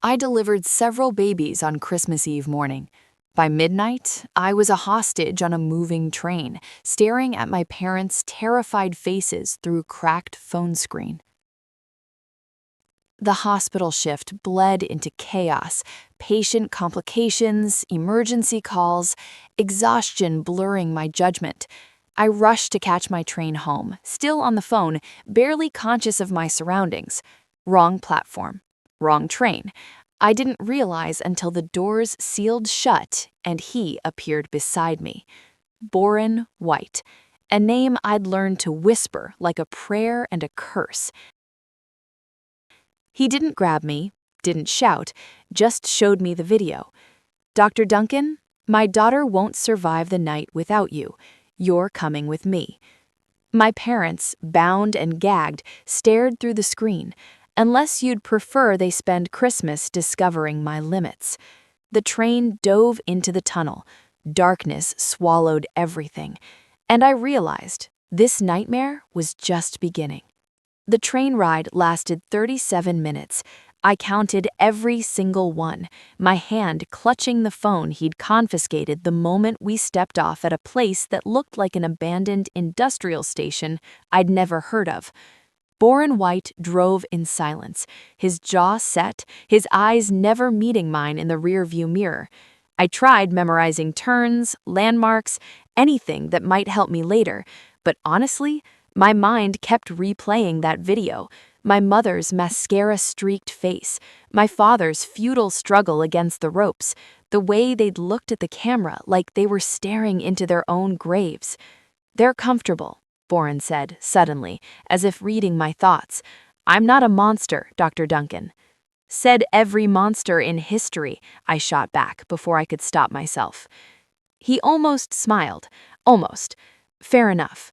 I delivered several babies on Christmas Eve morning. By midnight, I was a hostage on a moving train, staring at my parents' terrified faces through a cracked phone screen. The hospital shift bled into chaos, patient complications, emergency calls, exhaustion blurring my judgment. I rushed to catch my train home, still on the phone, barely conscious of my surroundings. Wrong platform. Wrong train. I didn't realize until the doors sealed shut and he appeared beside me. Boren White, a name I'd learned to whisper like a prayer and a curse. He didn't grab me, didn't shout, just showed me the video. "Dr. Duncan, my daughter won't survive the night without you. You're coming with me." My parents, bound and gagged, stared through the screen, unless you'd prefer they spend Christmas discovering my limits. The train dove into the tunnel. Darkness swallowed everything. And I realized this nightmare was just beginning. The train ride lasted 37 minutes. I counted every single one, my hand clutching the phone he'd confiscated the moment we stepped off at a place that looked like an abandoned industrial station I'd never heard of. Boren White drove in silence, his jaw set, his eyes never meeting mine in the rearview mirror. I tried memorizing turns, landmarks, anything that might help me later, but honestly, my mind kept replaying that video. My mother's mascara-streaked face, my father's futile struggle against the ropes, the way they'd looked at the camera like they were staring into their own graves. "They're comfortable," Boren said, suddenly, as if reading my thoughts. "I'm not a monster, Dr. Duncan." "Said every monster in history," I shot back before I could stop myself. He almost smiled. Almost. Fair enough.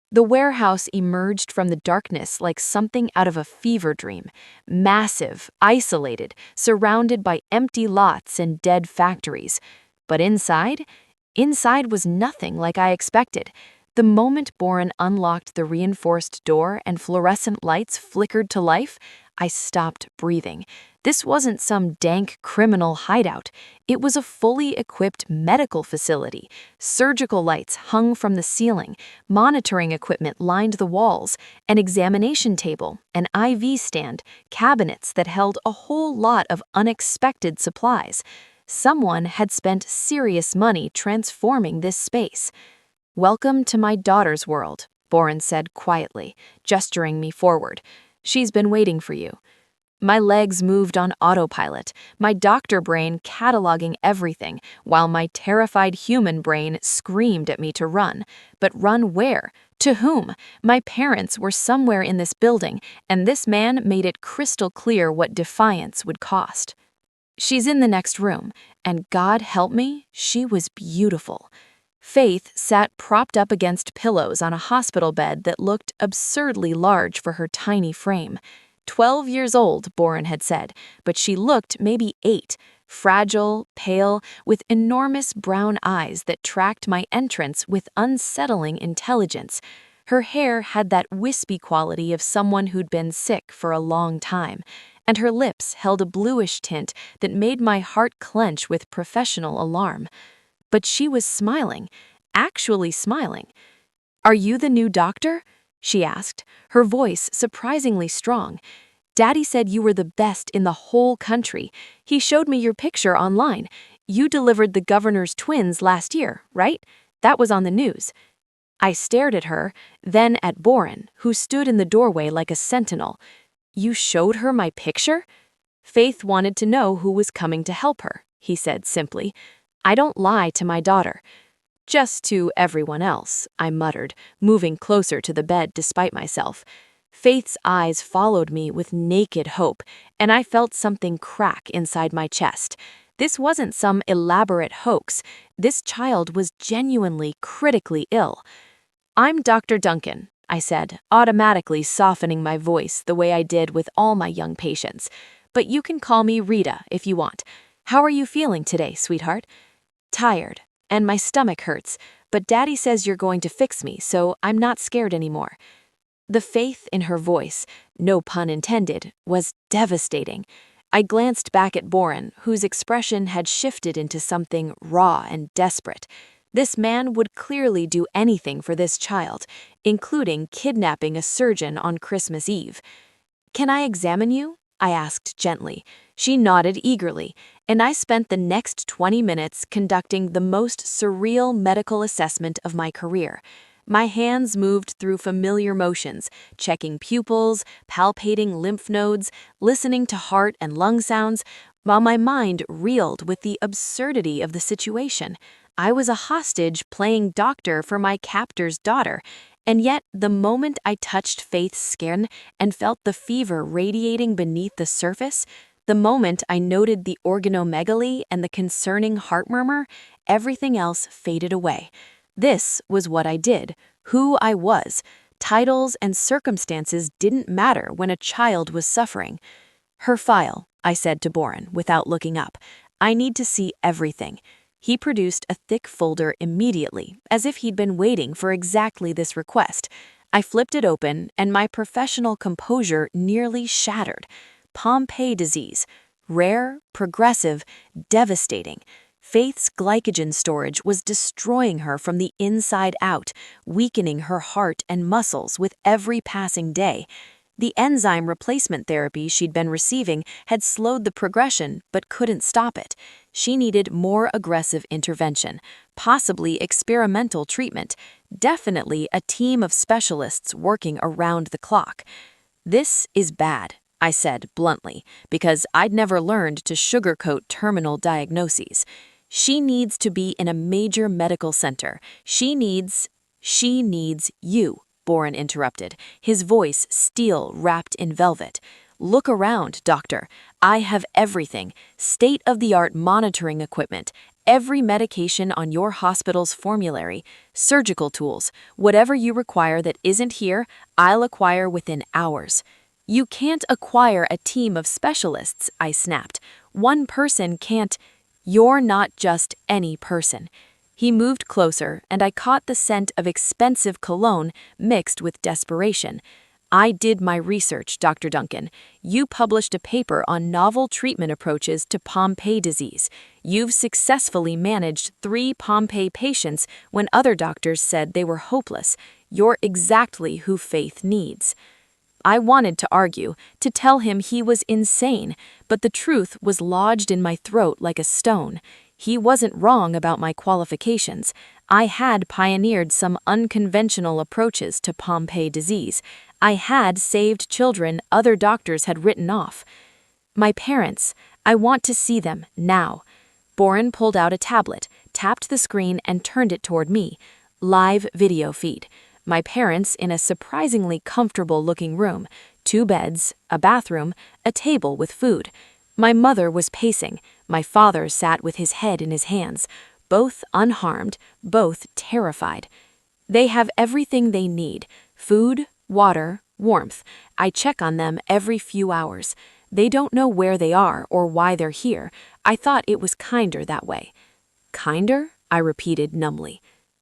The warehouse emerged from the darkness like something out of a fever dream. Massive, isolated, surrounded by empty lots and dead factories. But inside was nothing like I expected. The moment Boren unlocked the reinforced door and fluorescent lights flickered to life, I stopped breathing. This wasn't some dank criminal hideout. It was a fully equipped medical facility. Surgical lights hung from the ceiling, monitoring equipment lined the walls, an examination table, an IV stand, cabinets that held a whole lot of unexpected supplies. Someone had spent serious money transforming this space. "Welcome to my daughter's world," Boren said quietly, gesturing me forward. "She's been waiting for you." My legs moved on autopilot, my doctor brain cataloging everything, while my terrified human brain screamed at me to run. But run where? To whom? My parents were somewhere in this building, and this man made it crystal clear what defiance would cost. "She's in the next room," and God help me, she was beautiful. Faith sat propped up against pillows on a hospital bed that looked absurdly large for her tiny frame. 12 years old, Boren had said, but she looked maybe 8, fragile, pale, with enormous brown eyes that tracked my entrance with unsettling intelligence. Her hair had that wispy quality of someone who'd been sick for a long time, and her lips held a bluish tint that made my heart clench with professional alarm. But she was smiling, actually smiling. "Are you the new doctor?" she asked, her voice surprisingly strong. "Daddy said you were the best in the whole country. He showed me your picture online. You delivered the governor's twins last year, right? That was on the news." I stared at her, then at Boren, who stood in the doorway like a sentinel. "You showed her my picture?" "Faith wanted to know who was coming to help her," he said simply. "I don't lie to my daughter." "Just to everyone else," I muttered, moving closer to the bed despite myself. Faith's eyes followed me with naked hope, and I felt something crack inside my chest. This wasn't some elaborate hoax. This child was genuinely critically ill. "I'm Dr. Duncan," I said, automatically softening my voice the way I did with all my young patients. "But you can call me Rita if you want. How are you feeling today, sweetheart?" "Tired, and my stomach hurts, but Daddy says you're going to fix me, so I'm not scared anymore." The faith in her voice, no pun intended, was devastating. I glanced back at Boren, whose expression had shifted into something raw and desperate. This man would clearly do anything for this child, including kidnapping a surgeon on Christmas Eve. "Can I examine you?" I asked gently. She nodded eagerly, and I spent the next 20 minutes conducting the most surreal medical assessment of my career. My hands moved through familiar motions, checking pupils, palpating lymph nodes, listening to heart and lung sounds, while my mind reeled with the absurdity of the situation. I was a hostage playing doctor for my captor's daughter, and yet the moment I touched Faith's skin and felt the fever radiating beneath the surface, the moment I noted the organomegaly and the concerning heart murmur, everything else faded away. This was what I did, who I was. Titles and circumstances didn't matter when a child was suffering. "Her file," I said to Boren without looking up. "I need to see everything." He produced a thick folder immediately, as if he'd been waiting for exactly this request. I flipped it open, and my professional composure nearly shattered. Pompe disease. Rare, progressive, devastating. Faith's glycogen storage was destroying her from the inside out, weakening her heart and muscles with every passing day. The enzyme replacement therapy she'd been receiving had slowed the progression but couldn't stop it. She needed more aggressive intervention, possibly experimental treatment, definitely a team of specialists working around the clock. "This is bad," I said bluntly, because I'd never learned to sugarcoat terminal diagnoses. "She needs to be in a major medical center. She needs you," Boren interrupted, his voice steel wrapped in velvet. "Look around, doctor. I have everything. State-of-the-art monitoring equipment, every medication on your hospital's formulary, surgical tools, whatever you require that isn't here, I'll acquire within hours." "You can't acquire a team of specialists," I snapped. "One person can't—" "You're not just any person." He moved closer, and I caught the scent of expensive cologne mixed with desperation. "I did my research, Dr. Duncan. You published a paper on novel treatment approaches to Pompe disease. You've successfully managed 3 Pompe patients when other doctors said they were hopeless. You're exactly who Faith needs." I wanted to argue, to tell him he was insane, but the truth was lodged in my throat like a stone. He wasn't wrong about my qualifications. I had pioneered some unconventional approaches to Pompe disease. I had saved children other doctors had written off. "My parents, I want to see them now." Boren pulled out a tablet, tapped the screen, and turned it toward me. Live video feed. My parents in a surprisingly comfortable-looking room, 2 beds, a bathroom, a table with food. My mother was pacing. My father sat with his head in his hands, both unharmed, both terrified. They have everything they need: food, water, warmth. I check on them every few hours. They don't know where they are or why they're here. I thought it was kinder that way. "Kinder?" I repeated numbly.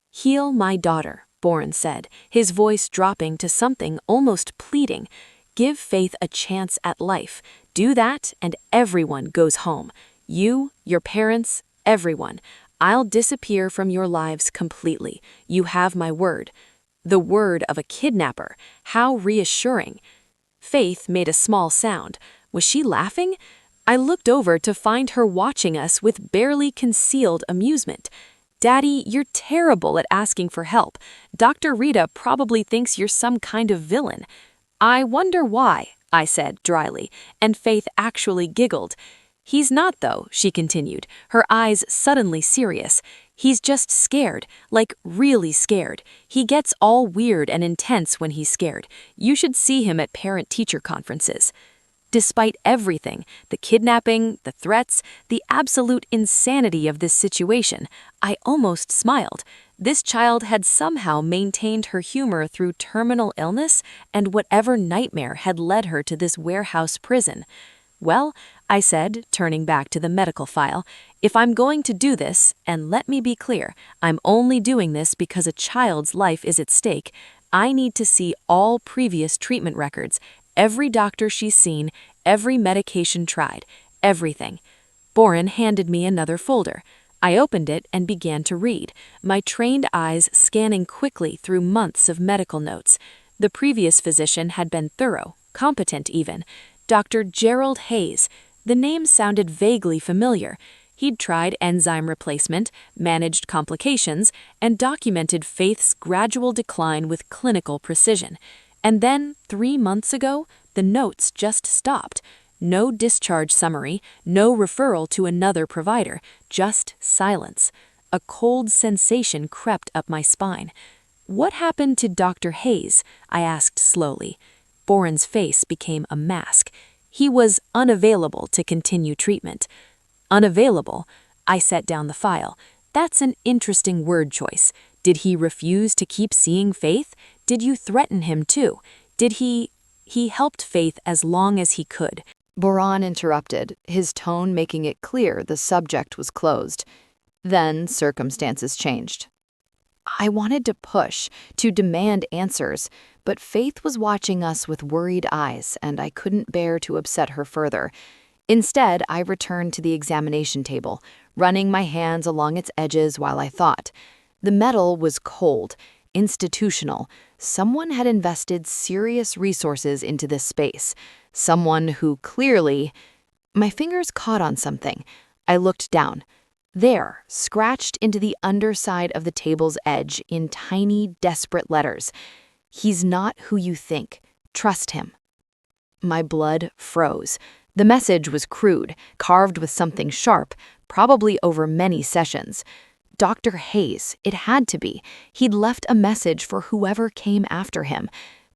"Heal my daughter," Boren said, his voice dropping to something almost pleading. "Give Faith a chance at life. Do that, and everyone goes home. You, your parents, everyone. I'll disappear from your lives completely. You have my word." The word of a kidnapper. How reassuring. Faith made a small sound. Was she laughing? I looked over to find her watching us with barely concealed amusement. "Daddy, you're terrible at asking for help. Dr. Rita probably thinks you're some kind of villain." "I wonder why," I said dryly, and Faith actually giggled. "He's not, though," she continued, her eyes suddenly serious. "He's just scared, like really scared. He gets all weird and intense when he's scared. You should see him at parent-teacher conferences." Despite everything, the kidnapping, the threats, the absolute insanity of this situation, I almost smiled. This child had somehow maintained her humor through terminal illness and whatever nightmare had led her to this warehouse prison. "Well," I said, turning back to the medical file, "if I'm going to do this, and let me be clear, I'm only doing this because a child's life is at stake, I need to see all previous treatment records, every doctor she's seen, every medication tried, everything. Boren handed me another folder. I opened it and began to read, my trained eyes scanning quickly through months of medical notes. The previous physician had been thorough, competent even. Dr. Gerald Hayes. The name sounded vaguely familiar. He'd tried enzyme replacement, managed complications, and documented Faith's gradual decline with clinical precision. And then, 3 months ago, the notes just stopped. No discharge summary, no referral to another provider, just silence. A cold sensation crept up my spine. "What happened to Dr. Hayes?" I asked slowly. Boren's face became a mask. He was unavailable to continue treatment. Unavailable? I set down the file. That's an interesting word choice. Did he refuse to keep seeing Faith? Did you threaten him too? Did he helped Faith as long as he could. Boran interrupted, his tone making it clear the subject was closed. Then circumstances changed. I wanted to push, to demand answers, but Faith was watching us with worried eyes, and I couldn't bear to upset her further. Instead, I returned to the examination table, running my hands along its edges while I thought. The metal was cold, institutional. Someone had invested serious resources into this space. Someone who clearly... My fingers caught on something. I looked down. There, scratched into the underside of the table's edge in tiny, desperate letters. "He's not who you think. Trust him." My blood froze. The message was crude, carved with something sharp, probably over many sessions. Dr. Hayes, it had to be. He'd left a message for whoever came after him.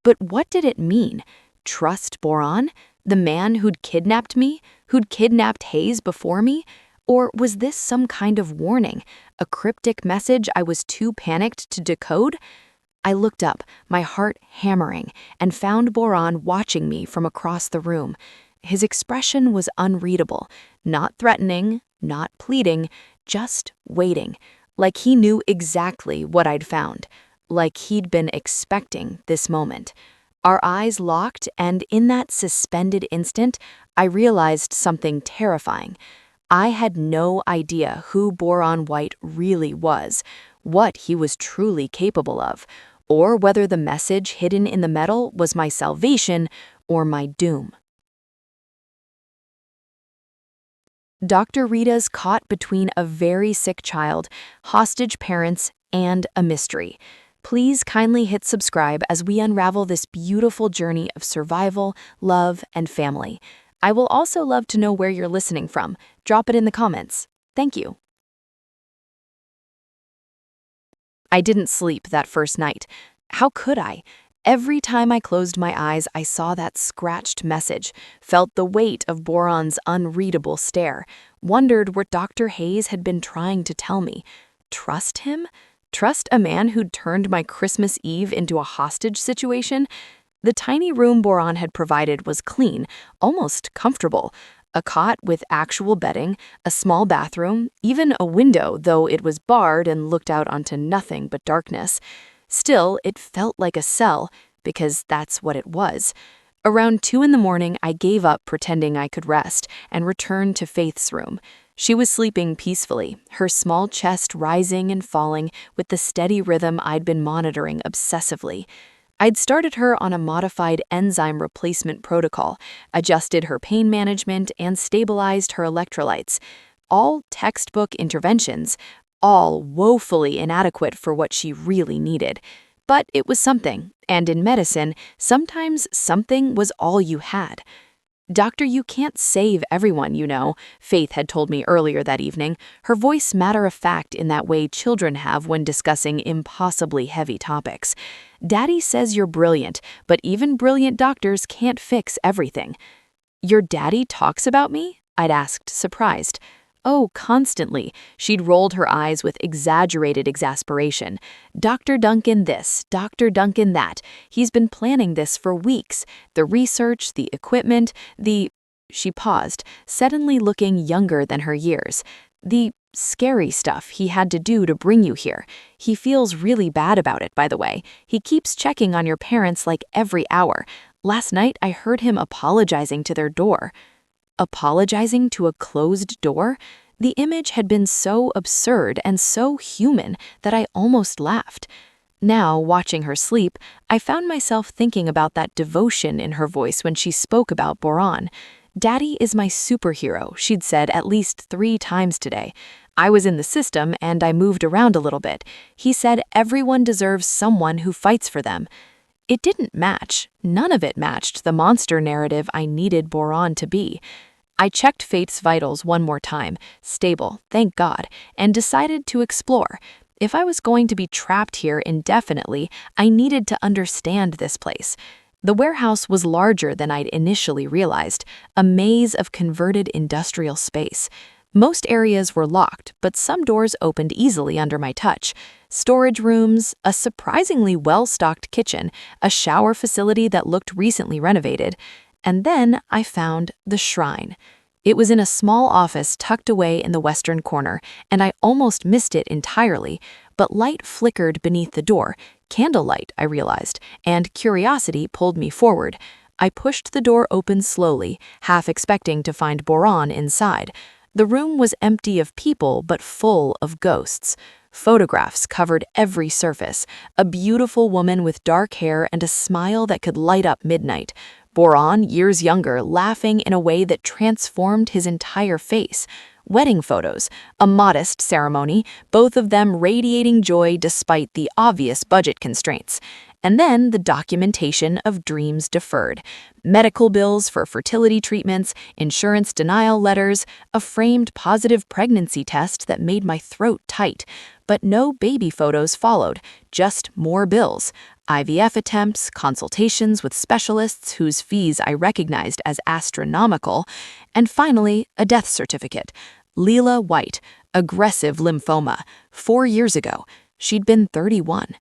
But what did it mean? Trust Boran? The man who'd kidnapped me? Who'd kidnapped Hayes before me? Or was this some kind of warning? A cryptic message I was too panicked to decode? I looked up, my heart hammering, and found Boran watching me from across the room. His expression was unreadable, not threatening, not pleading, just waiting, like he knew exactly what I'd found, like he'd been expecting this moment. Our eyes locked, and in that suspended instant, I realized something terrifying. I had no idea who Boran White really was, what he was truly capable of, or whether the message hidden in the metal was my salvation or my doom. Dr. Rita's caught between a very sick child, hostage parents, and a mystery. Please kindly hit subscribe as we unravel this beautiful journey of survival, love, and family. I will also love to know where you're listening from. Drop it in the comments. Thank you. I didn't sleep that first night. How could I? Every time I closed my eyes, I saw that scratched message, felt the weight of Boran's unreadable stare, wondered what Dr. Hayes had been trying to tell me. Trust him? Trust a man who'd turned my Christmas Eve into a hostage situation? The tiny room Boran had provided was clean, almost comfortable. A cot with actual bedding, a small bathroom, even a window, though it was barred and looked out onto nothing but darkness. Still, it felt like a cell, because that's what it was. Around 2 in the morning, I gave up pretending I could rest and returned to Faith's room. She was sleeping peacefully, her small chest rising and falling with the steady rhythm I'd been monitoring obsessively. I'd started her on a modified enzyme replacement protocol, adjusted her pain management, and stabilized her electrolytes. All textbook interventions, all woefully inadequate for what she really needed. But it was something, and in medicine, sometimes something was all you had. "Doctor, you can't save everyone, you know," Faith had told me earlier that evening, her voice matter-of-fact in that way children have when discussing impossibly heavy topics. "Daddy says you're brilliant, but even brilliant doctors can't fix everything." "Your daddy talks about me?" I'd asked, surprised. "Oh, constantly." She'd rolled her eyes with exaggerated exasperation. "Dr. Duncan this, Dr. Duncan that. He's been planning this for weeks. The research, the equipment, the..." She paused, suddenly looking younger than her years. scary stuff he had to do to bring you here. He feels really bad about it, by the way. He keeps checking on your parents like every hour. Last night, I heard him apologizing to their door." Apologizing to a closed door? The image had been so absurd and so human that I almost laughed. Now, watching her sleep, I found myself thinking about that devotion in her voice when she spoke about Boran. "Daddy is my superhero," she'd said at least 3 times today. I was in the system and I moved around a little bit. He said everyone deserves someone who fights for them. It didn't match. None of it matched the monster narrative I needed Boran to be. I checked Fate's vitals one more time, stable, thank God, and decided to explore. If I was going to be trapped here indefinitely, I needed to understand this place. The warehouse was larger than I'd initially realized, a maze of converted industrial space. Most areas were locked, but some doors opened easily under my touch. Storage rooms, a surprisingly well-stocked kitchen, a shower facility that looked recently renovated, and then I found the shrine. It was in a small office tucked away in the western corner, and I almost missed it entirely, but light flickered beneath the door, candlelight, I realized, and curiosity pulled me forward. I pushed the door open slowly, half expecting to find Boran inside. The room was empty of people, but full of ghosts. Photographs covered every surface, a beautiful woman with dark hair and a smile that could light up midnight. Boran, years younger, laughing in a way that transformed his entire face. Wedding photos, a modest ceremony, both of them radiating joy despite the obvious budget constraints. And then the documentation of dreams deferred. Medical bills for fertility treatments, insurance denial letters, a framed positive pregnancy test that made my throat tight. But no baby photos followed, just more bills. IVF attempts, consultations with specialists whose fees I recognized as astronomical, and finally, a death certificate. Leela White, aggressive lymphoma, 4 years ago. She'd been 31.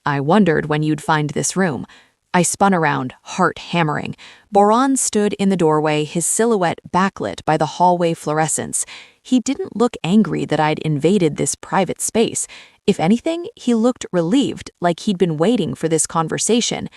I wondered when you'd find this room. I spun around, heart hammering. Boran stood in the doorway, his silhouette backlit by the hallway fluorescence. He didn't look angry that I'd invaded this private space. If anything, he looked relieved, like he'd been waiting for this conversation.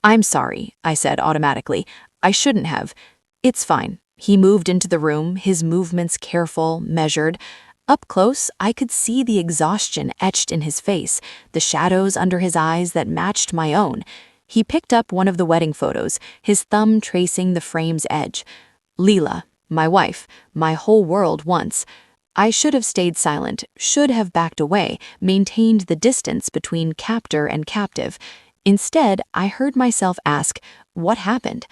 "I'm sorry," I said automatically. "I shouldn't have." "It's fine." He moved into the room, his movements careful, measured. Up close, I could see the exhaustion etched in his face, the shadows under his eyes that matched my own. He picked up one of the wedding photos, his thumb tracing the frame's edge. "Leela, my wife, my whole world once." I should have stayed silent, should have backed away, maintained the distance between captor and captive. Instead, I heard myself ask, "What happened?"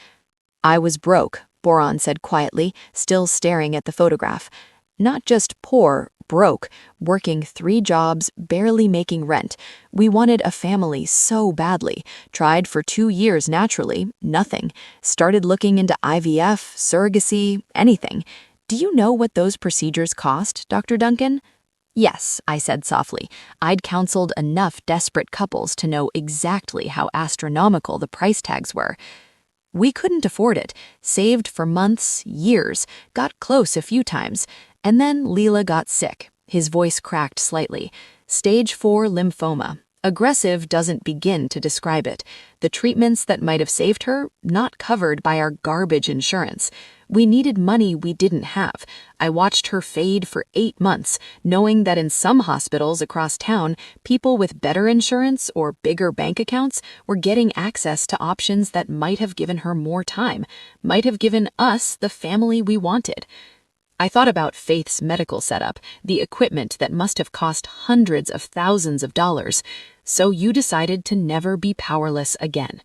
"I was broke," Boran said quietly, still staring at the photograph. "Not just poor, broke, working 3 jobs, barely making rent. We wanted a family so badly. Tried for 2 years naturally, nothing. Started looking into IVF, surrogacy, anything. Do you know what those procedures cost, Dr. Duncan?" "Yes," I said softly. I'd counseled enough desperate couples to know exactly how astronomical the price tags were. "We couldn't afford it. Saved for months, years, got close a few times. And then Leela got sick." His voice cracked slightly. "Stage 4 lymphoma. Aggressive doesn't begin to describe it. The treatments that might have saved her, not covered by our garbage insurance. We needed money we didn't have. I watched her fade for 8 months, knowing that in some hospitals across town, people with better insurance or bigger bank accounts were getting access to options that might have given her more time, might have given us the family we wanted." I thought about Faith's medical setup, the equipment that must have cost hundreds of thousands of dollars. "So you decided to never be powerless again."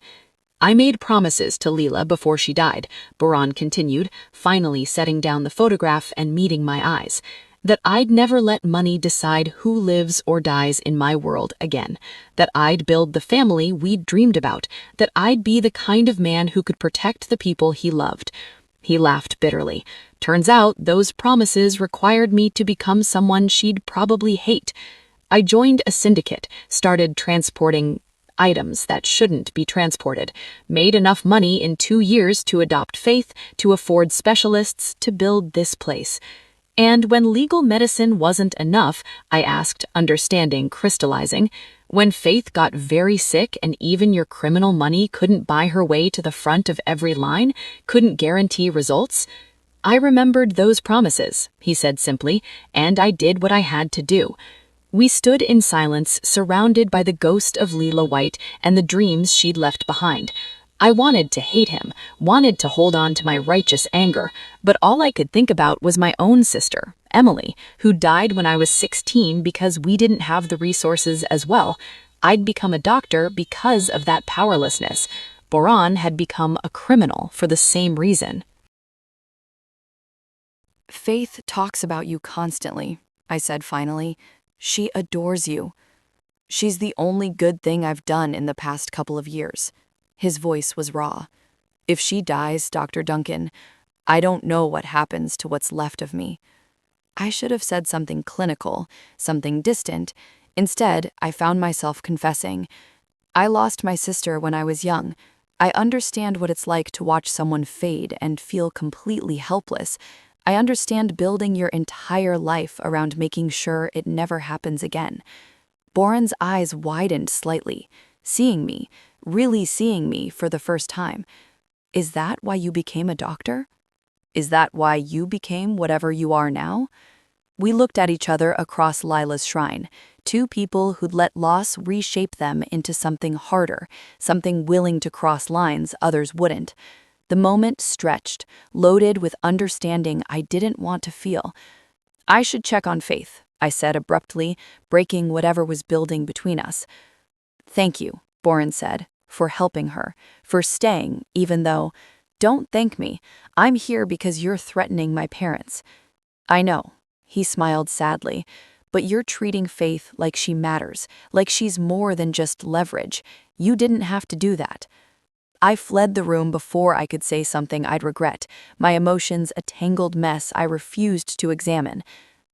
"I made promises to Leela before she died," Boran continued, finally setting down the photograph and meeting my eyes, "that I'd never let money decide who lives or dies in my world again, that I'd build the family we'd dreamed about, that I'd be the kind of man who could protect the people he loved." He laughed bitterly. "Turns out those promises required me to become someone she'd probably hate. I joined a syndicate, started transporting items that shouldn't be transported, made enough money in 2 years to adopt Faith, to afford specialists, to build this place. And when legal medicine wasn't enough, I asked, understanding crystallizing, when Faith got very sick and even your criminal money couldn't buy her way to the front of every line, couldn't guarantee results? I remembered those promises, he said simply, and I did what I had to do. We stood in silence, surrounded by the ghost of Leela White and the dreams she'd left behind. I wanted to hate him, wanted to hold on to my righteous anger, but all I could think about was my own sister, Emily, who died when I was 16 because we didn't have the resources as well. I'd become a doctor because of that powerlessness. Boran had become a criminal for the same reason. Faith talks about you constantly, I said finally. She adores you. She's the only good thing I've done in the past couple of years. His voice was raw. If she dies, Dr. Duncan, I don't know what happens to what's left of me. I should have said something clinical, something distant. Instead, I found myself confessing. I lost my sister when I was young. I understand what it's like to watch someone fade and feel completely helpless. I understand building your entire life around making sure it never happens again. Boren's eyes widened slightly, seeing me, really seeing me for the first time. Is that why you became a doctor? Is that why you became whatever you are now? We looked at each other across Lila's shrine, two people who'd let loss reshape them into something harder, something willing to cross lines others wouldn't. The moment stretched, loaded with understanding I didn't want to feel. I should check on Faith, I said abruptly, breaking whatever was building between us. Thank you, Boren said, for helping her, for staying, even though, don't thank me, I'm here because you're threatening my parents. I know, he smiled sadly, but you're treating Faith like she matters, like she's more than just leverage. You didn't have to do that. I fled the room before I could say something I'd regret, my emotions a tangled mess I refused to examine.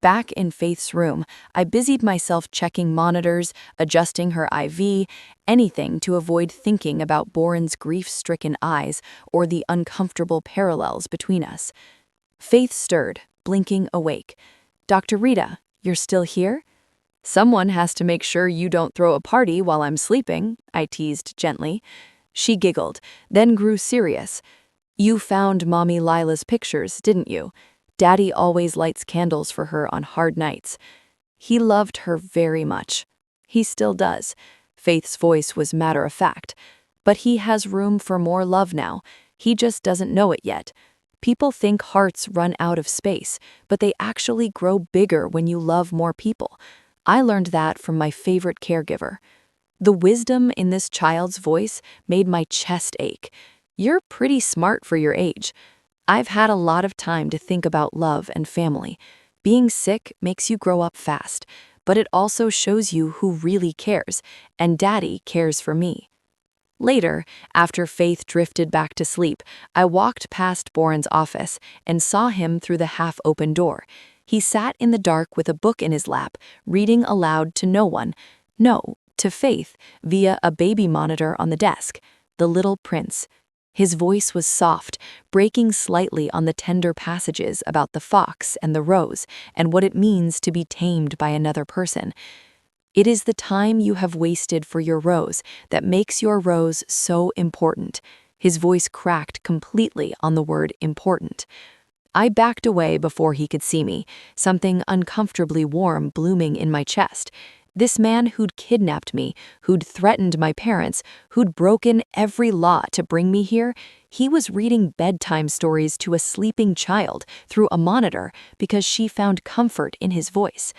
Back in Faith's room, I busied myself checking monitors, adjusting her IV, anything to avoid thinking about Boren's grief-stricken eyes or the uncomfortable parallels between us. Faith stirred, blinking awake. Dr. Rita, you're still here? Someone has to make sure you don't throw a party while I'm sleeping, I teased gently. She giggled, then grew serious. You found Mommy Lila's pictures, didn't you? Daddy always lights candles for her on hard nights. He loved her very much. He still does. Faith's voice was matter-of-fact. But he has room for more love now. He just doesn't know it yet. People think hearts run out of space, but they actually grow bigger when you love more people. I learned that from my favorite caregiver. The wisdom in this child's voice made my chest ache. You're pretty smart for your age. I've had a lot of time to think about love and family. Being sick makes you grow up fast, but it also shows you who really cares, and Daddy cares for me. Later, after Faith drifted back to sleep, I walked past Boren's office and saw him through the half-open door. He sat in the dark with a book in his lap, reading aloud to no one. No, to Faith, via a baby monitor on the desk, The Little Prince. His voice was soft, breaking slightly on the tender passages about the fox and the rose and what it means to be tamed by another person. It is the time you have wasted for your rose that makes your rose so important. His voice cracked completely on the word important. I backed away before he could see me, something uncomfortably warm blooming in my chest. This man who'd kidnapped me, who'd threatened my parents, who'd broken every law to bring me here, he was reading bedtime stories to a sleeping child through a monitor because she found comfort in his voice.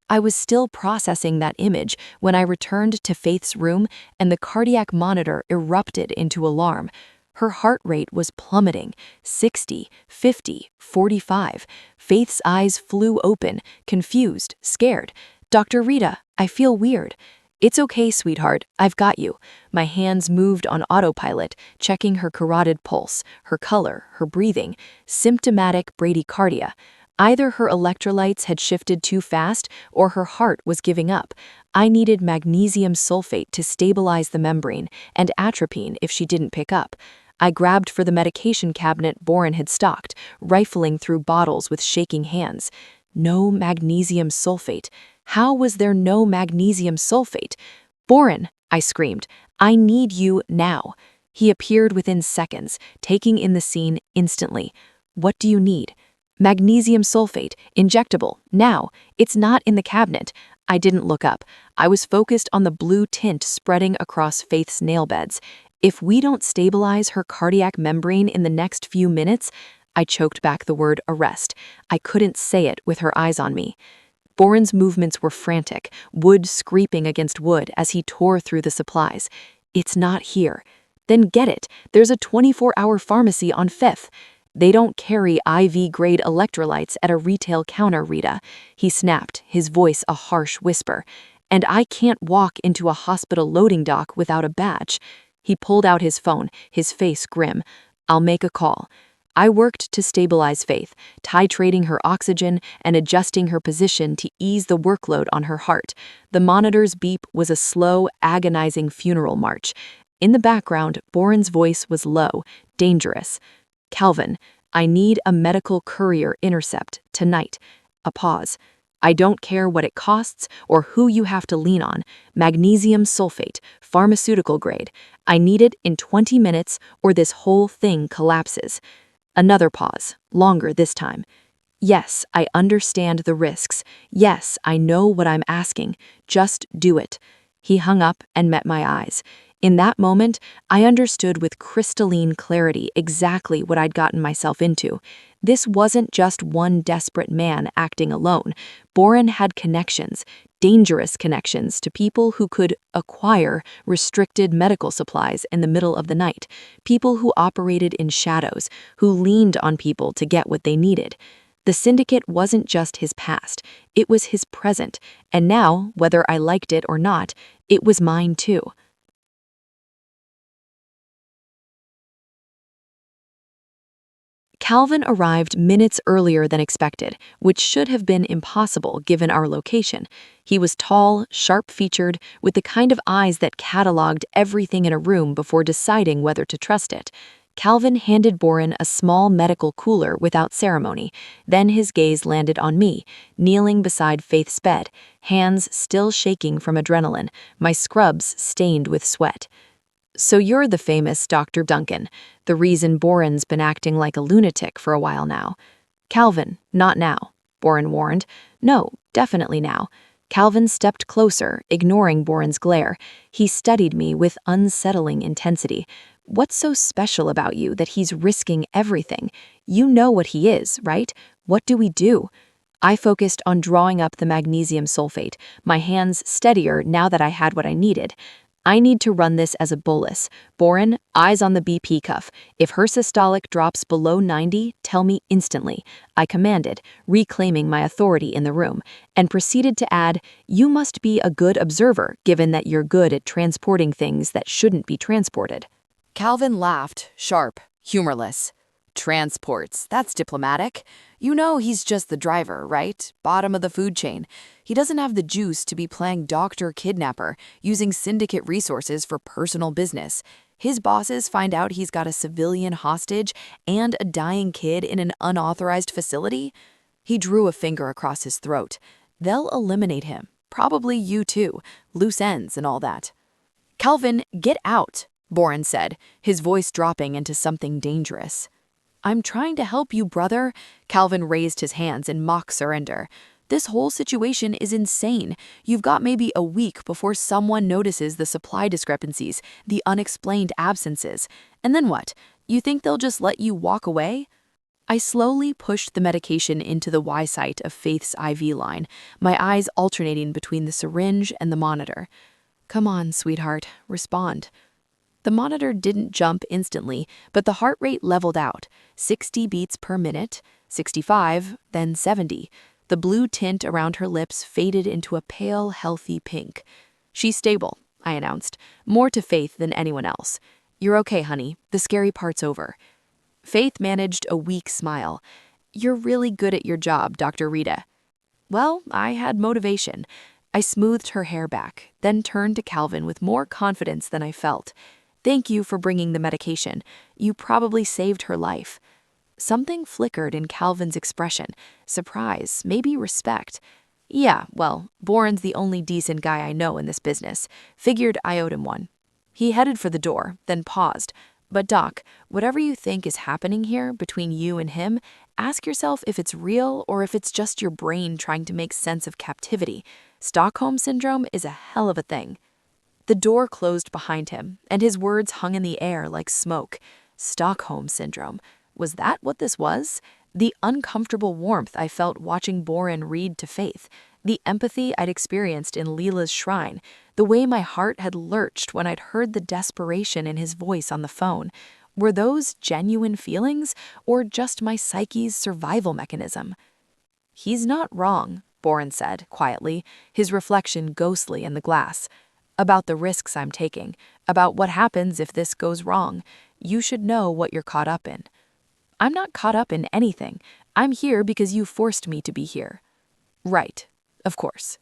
I was still processing that image when I returned to Faith's room and the cardiac monitor erupted into alarm. Her heart rate was plummeting, 60, 50, 45. Faith's eyes flew open, confused, scared. Dr. Rita, I feel weird. It's okay, sweetheart, I've got you. My hands moved on autopilot, checking her carotid pulse, her color, her breathing, symptomatic bradycardia. Either her electrolytes had shifted too fast or her heart was giving up. I needed magnesium sulfate to stabilize the membrane and atropine if she didn't pick up. I grabbed for the medication cabinet Boren had stocked, rifling through bottles with shaking hands. No magnesium sulfate. How was there no magnesium sulfate? Boren, I screamed, I need you now. He appeared within seconds, taking in the scene instantly. What do you need? Magnesium sulfate, injectable, now. It's not in the cabinet. I didn't look up. I was focused on the blue tint spreading across Faith's nail beds. If we don't stabilize her cardiac membrane in the next few minutes, I choked back the word arrest. I couldn't say it with her eyes on me. Boren's movements were frantic, wood scraping against wood as he tore through the supplies. It's not here. Then get it. There's a 24-hour pharmacy on Fifth. They don't carry IV-grade electrolytes at a retail counter, Rita. He snapped, his voice a harsh whisper. And I can't walk into a hospital loading dock without a badge. He pulled out his phone, his face grim. I'll make a call. I worked to stabilize Faith, titrating her oxygen and adjusting her position to ease the workload on her heart. The monitor's beep was a slow, agonizing funeral march. In the background, Boren's voice was low, dangerous. Calvin, I need a medical courier intercept tonight. A pause. I don't care what it costs or who you have to lean on. Magnesium sulfate, pharmaceutical grade. I need it in 20 minutes or this whole thing collapses. Another pause, longer this time. Yes, I understand the risks. Yes, I know what I'm asking. Just do it. He hung up and met my eyes. In that moment, I understood with crystalline clarity exactly what I'd gotten myself into. This wasn't just one desperate man acting alone. Boren had connections, dangerous connections to people who could acquire restricted medical supplies in the middle of the night, people who operated in shadows, who leaned on people to get what they needed. The syndicate wasn't just his past, it was his present, and now, whether I liked it or not, it was mine too. Calvin arrived minutes earlier than expected, which should have been impossible given our location. He was tall, sharp-featured, with the kind of eyes that cataloged everything in a room before deciding whether to trust it. Calvin handed Boren a small medical cooler without ceremony. Then his gaze landed on me, kneeling beside Faith's bed, hands still shaking from adrenaline, my scrubs stained with sweat. So you're the famous Dr. Duncan, the reason Boren's been acting like a lunatic for a while now. Calvin, not now, Boren warned. No, definitely now. Calvin stepped closer, ignoring Boren's glare. He studied me with unsettling intensity. What's so special about you that he's risking everything? You know what he is, right? What do we do? I focused on drawing up the magnesium sulfate, my hands steadier now that I had what I needed. I need to run this as a bolus. Boren, eyes on the BP cuff. If her systolic drops below 90, tell me instantly. I commanded, reclaiming my authority in the room, and proceeded to add, you must be a good observer, given that you're good at transporting things that shouldn't be transported. Calvin laughed, sharp, humorless. Transports, that's diplomatic. You know he's just the driver, right? Bottom of the food chain. He doesn't have the juice to be playing doctor kidnapper, using syndicate resources for personal business. His bosses find out he's got a civilian hostage and a dying kid in an unauthorized facility. He drew a finger across his throat. They'll eliminate him. Probably you too. Loose ends and all that. Calvin, get out, Boren said, his voice dropping into something dangerous. I'm trying to help you, brother. Calvin raised his hands in mock surrender. This whole situation is insane. You've got maybe a week before someone notices the supply discrepancies, the unexplained absences. And then what? You think they'll just let you walk away? I slowly pushed the medication into the Y site of Faith's IV line, my eyes alternating between the syringe and the monitor. Come on, sweetheart, respond. The monitor didn't jump instantly, but the heart rate leveled out, 60 beats per minute, 65, then 70. The blue tint around her lips faded into a pale, healthy pink. She's stable, I announced, more to Faith than anyone else. You're okay, honey. The scary part's over. Faith managed a weak smile. You're really good at your job, Dr. Rita. Well, I had motivation. I smoothed her hair back, then turned to Calvin with more confidence than I felt. Thank you for bringing the medication. You probably saved her life. Something flickered in Calvin's expression. Surprise, maybe respect. Yeah, well, Boren's the only decent guy I know in this business. Figured I owed him one. He headed for the door, then paused. But Doc, whatever you think is happening here between you and him, ask yourself if it's real or if it's just your brain trying to make sense of captivity. Stockholm Syndrome is a hell of a thing. The door closed behind him, and his words hung in the air like smoke. Stockholm Syndrome. Was that what this was? The uncomfortable warmth I felt watching Boren read to Faith, the empathy I'd experienced in Leela's shrine, the way my heart had lurched when I'd heard the desperation in his voice on the phone. Were those genuine feelings, or just my psyche's survival mechanism? He's not wrong, Boren said, quietly, his reflection ghostly in the glass. About the risks I'm taking, about what happens if this goes wrong. You should know what you're caught up in. I'm not caught up in anything. I'm here because you forced me to be here. Right, of course.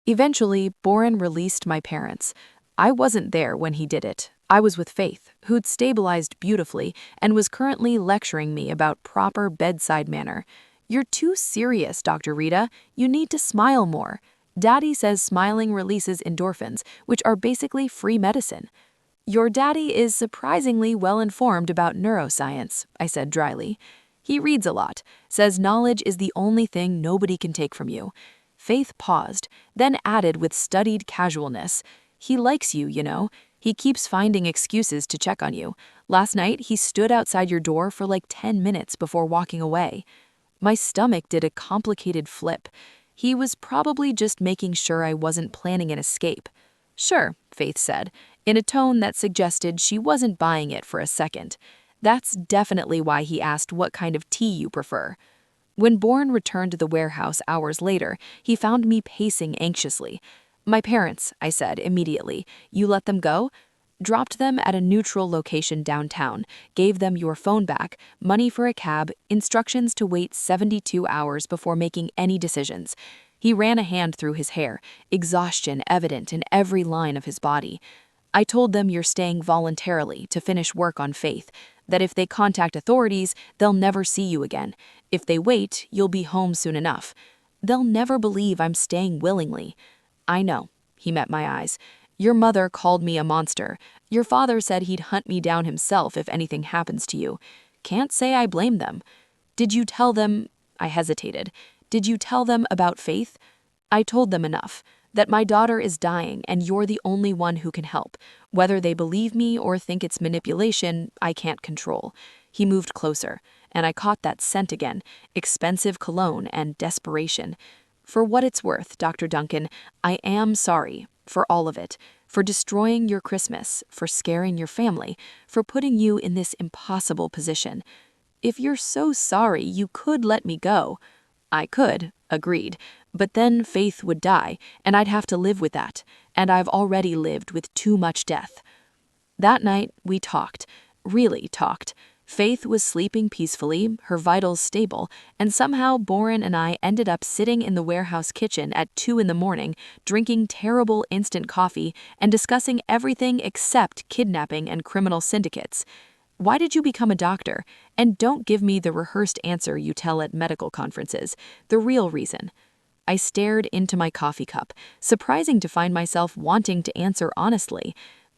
Eventually, Boren released my parents. I wasn't there when he did it. I was with Faith, who'd stabilized beautifully and was currently lecturing me about proper bedside manner. You're too serious, Dr. Rita. You need to smile more. Daddy says smiling releases endorphins, which are basically free medicine. Your daddy is surprisingly well-informed about neuroscience, I said dryly. He reads a lot, says knowledge is the only thing nobody can take from you. Faith paused, then added with studied casualness, he likes you, you know. He keeps finding excuses to check on you. Last night, he stood outside your door for like 10 minutes before walking away. My stomach did a complicated flip. He was probably just making sure I wasn't planning an escape. Sure, Faith said, in a tone that suggested she wasn't buying it for a second. That's definitely why he asked what kind of tea you prefer. When Bourne returned to the warehouse hours later, he found me pacing anxiously. My parents, I said immediately. You let them go? Dropped them at a neutral location downtown, gave them your phone back, money for a cab, instructions to wait 72 hours before making any decisions. He ran a hand through his hair, exhaustion evident in every line of his body. I told them you're staying voluntarily to finish work on Faith, that if they contact authorities, they'll never see you again. If they wait, you'll be home soon enough. They'll never believe I'm staying willingly. I know, he met my eyes. Your mother called me a monster. Your father said he'd hunt me down himself if anything happens to you. Can't say I blame them. Did you tell them? I hesitated. Did you tell them about Faith? I told them enough. That my daughter is dying and you're the only one who can help. Whether they believe me or think it's manipulation, I can't control. He moved closer, and I caught that scent again, expensive cologne and desperation. For what it's worth, Dr. Duncan, I am sorry for all of it, for destroying your Christmas, for scaring your family, for putting you in this impossible position. If you're so sorry, you could let me go. I could, agreed, but then Faith would die, and I'd have to live with that, and I've already lived with too much death. That night, we talked, really talked. Faith was sleeping peacefully, her vitals stable, and somehow Boren and I ended up sitting in the warehouse kitchen at 2 in the morning, drinking terrible instant coffee and discussing everything except kidnapping and criminal syndicates. Why did you become a doctor? And don't give me the rehearsed answer you tell at medical conferences, the real reason. I stared into my coffee cup, surprising to find myself wanting to answer honestly.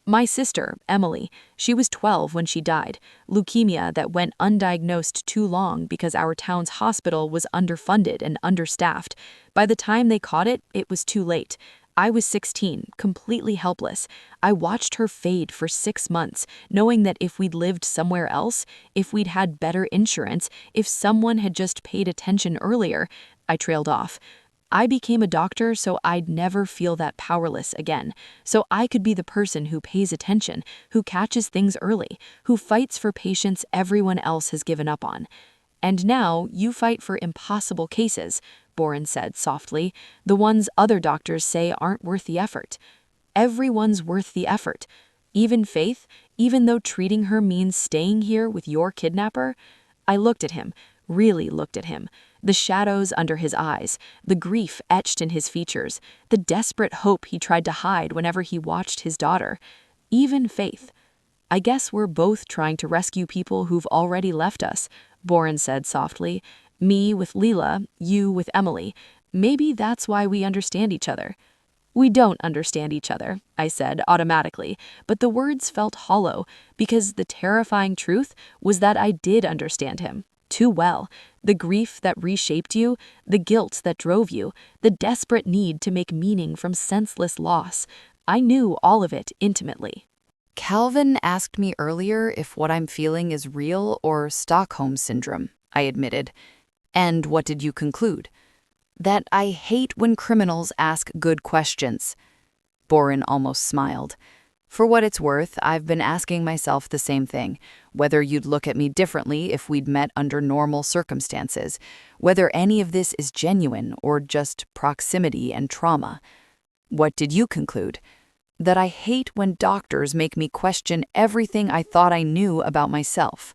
My sister, Emily, she was 12 when she died, leukemia that went undiagnosed too long because our town's hospital was underfunded and understaffed. By the time they caught it, it was too late. I was 16, completely helpless. I watched her fade for 6 months, knowing that if we'd lived somewhere else, if we'd had better insurance, if someone had just paid attention earlier, I trailed off. I became a doctor so I'd never feel that powerless again, so I could be the person who pays attention, who catches things early, who fights for patients everyone else has given up on. And now you fight for impossible cases, Boren said softly, the ones other doctors say aren't worth the effort. Everyone's worth the effort. Even Faith, even though treating her means staying here with your kidnapper? I looked at him, really looked at him. The shadows under his eyes, the grief etched in his features, the desperate hope he tried to hide whenever he watched his daughter. Even Faith. I guess we're both trying to rescue people who've already left us, Boren said softly. Me with Leela, you with Emily. Maybe that's why we understand each other. We don't understand each other, I said automatically, but the words felt hollow because the terrifying truth was that I did understand him. Too well. The grief that reshaped you, the guilt that drove you, the desperate need to make meaning from senseless loss. I knew all of it intimately. Calvin asked me earlier if what I'm feeling is real or Stockholm Syndrome, I admitted. And what did you conclude? That I hate when criminals ask good questions. Boren almost smiled. For what it's worth, I've been asking myself the same thing, whether you'd look at me differently if we'd met under normal circumstances, whether any of this is genuine or just proximity and trauma. What did you conclude? That I hate when doctors make me question everything I thought I knew about myself.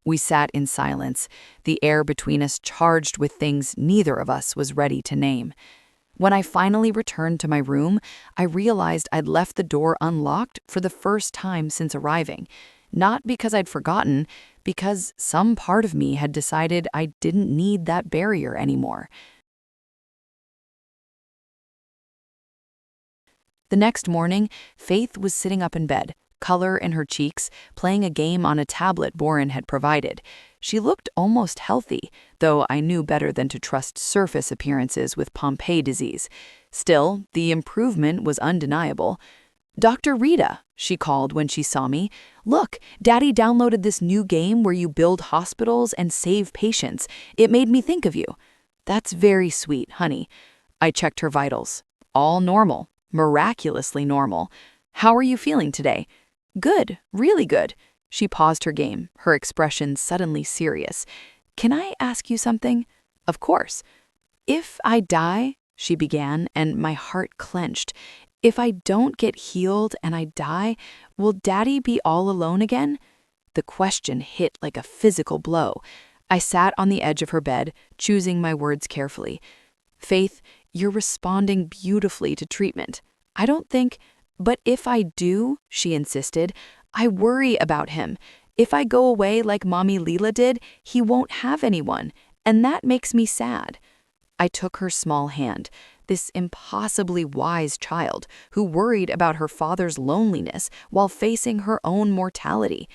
We sat in silence, the air between us charged with things neither of us was ready to name. When I finally returned to my room, I realized I'd left the door unlocked for the first time since arriving. Not because I'd forgotten, because some part of me had decided I didn't need that barrier anymore. The next morning, Faith was sitting up in bed, color in her cheeks, playing a game on a tablet Boren had provided. She looked almost healthy, though I knew better than to trust surface appearances with Pompe disease. Still, the improvement was undeniable. "Dr. Rita," she called when she saw me. "Look, Daddy downloaded this new game where you build hospitals and save patients. It made me think of you." "That's very sweet, honey." I checked her vitals. All normal, miraculously normal. "How are you feeling today?" "Good, really good." She paused her game, her expression suddenly serious. "Can I ask you something?" "Of course." "If I die," she began, and my heart clenched. "If I don't get healed and I die, will Daddy be all alone again?" The question hit like a physical blow. I sat on the edge of her bed, choosing my words carefully. "Faith, you're responding beautifully to treatment. I don't think— But if I do," she insisted, "I worry about him. If I go away like Mommy Leela did, he won't have anyone, and that makes me sad." I took her small hand, this impossibly wise child who worried about her father's loneliness while facing her own mortality.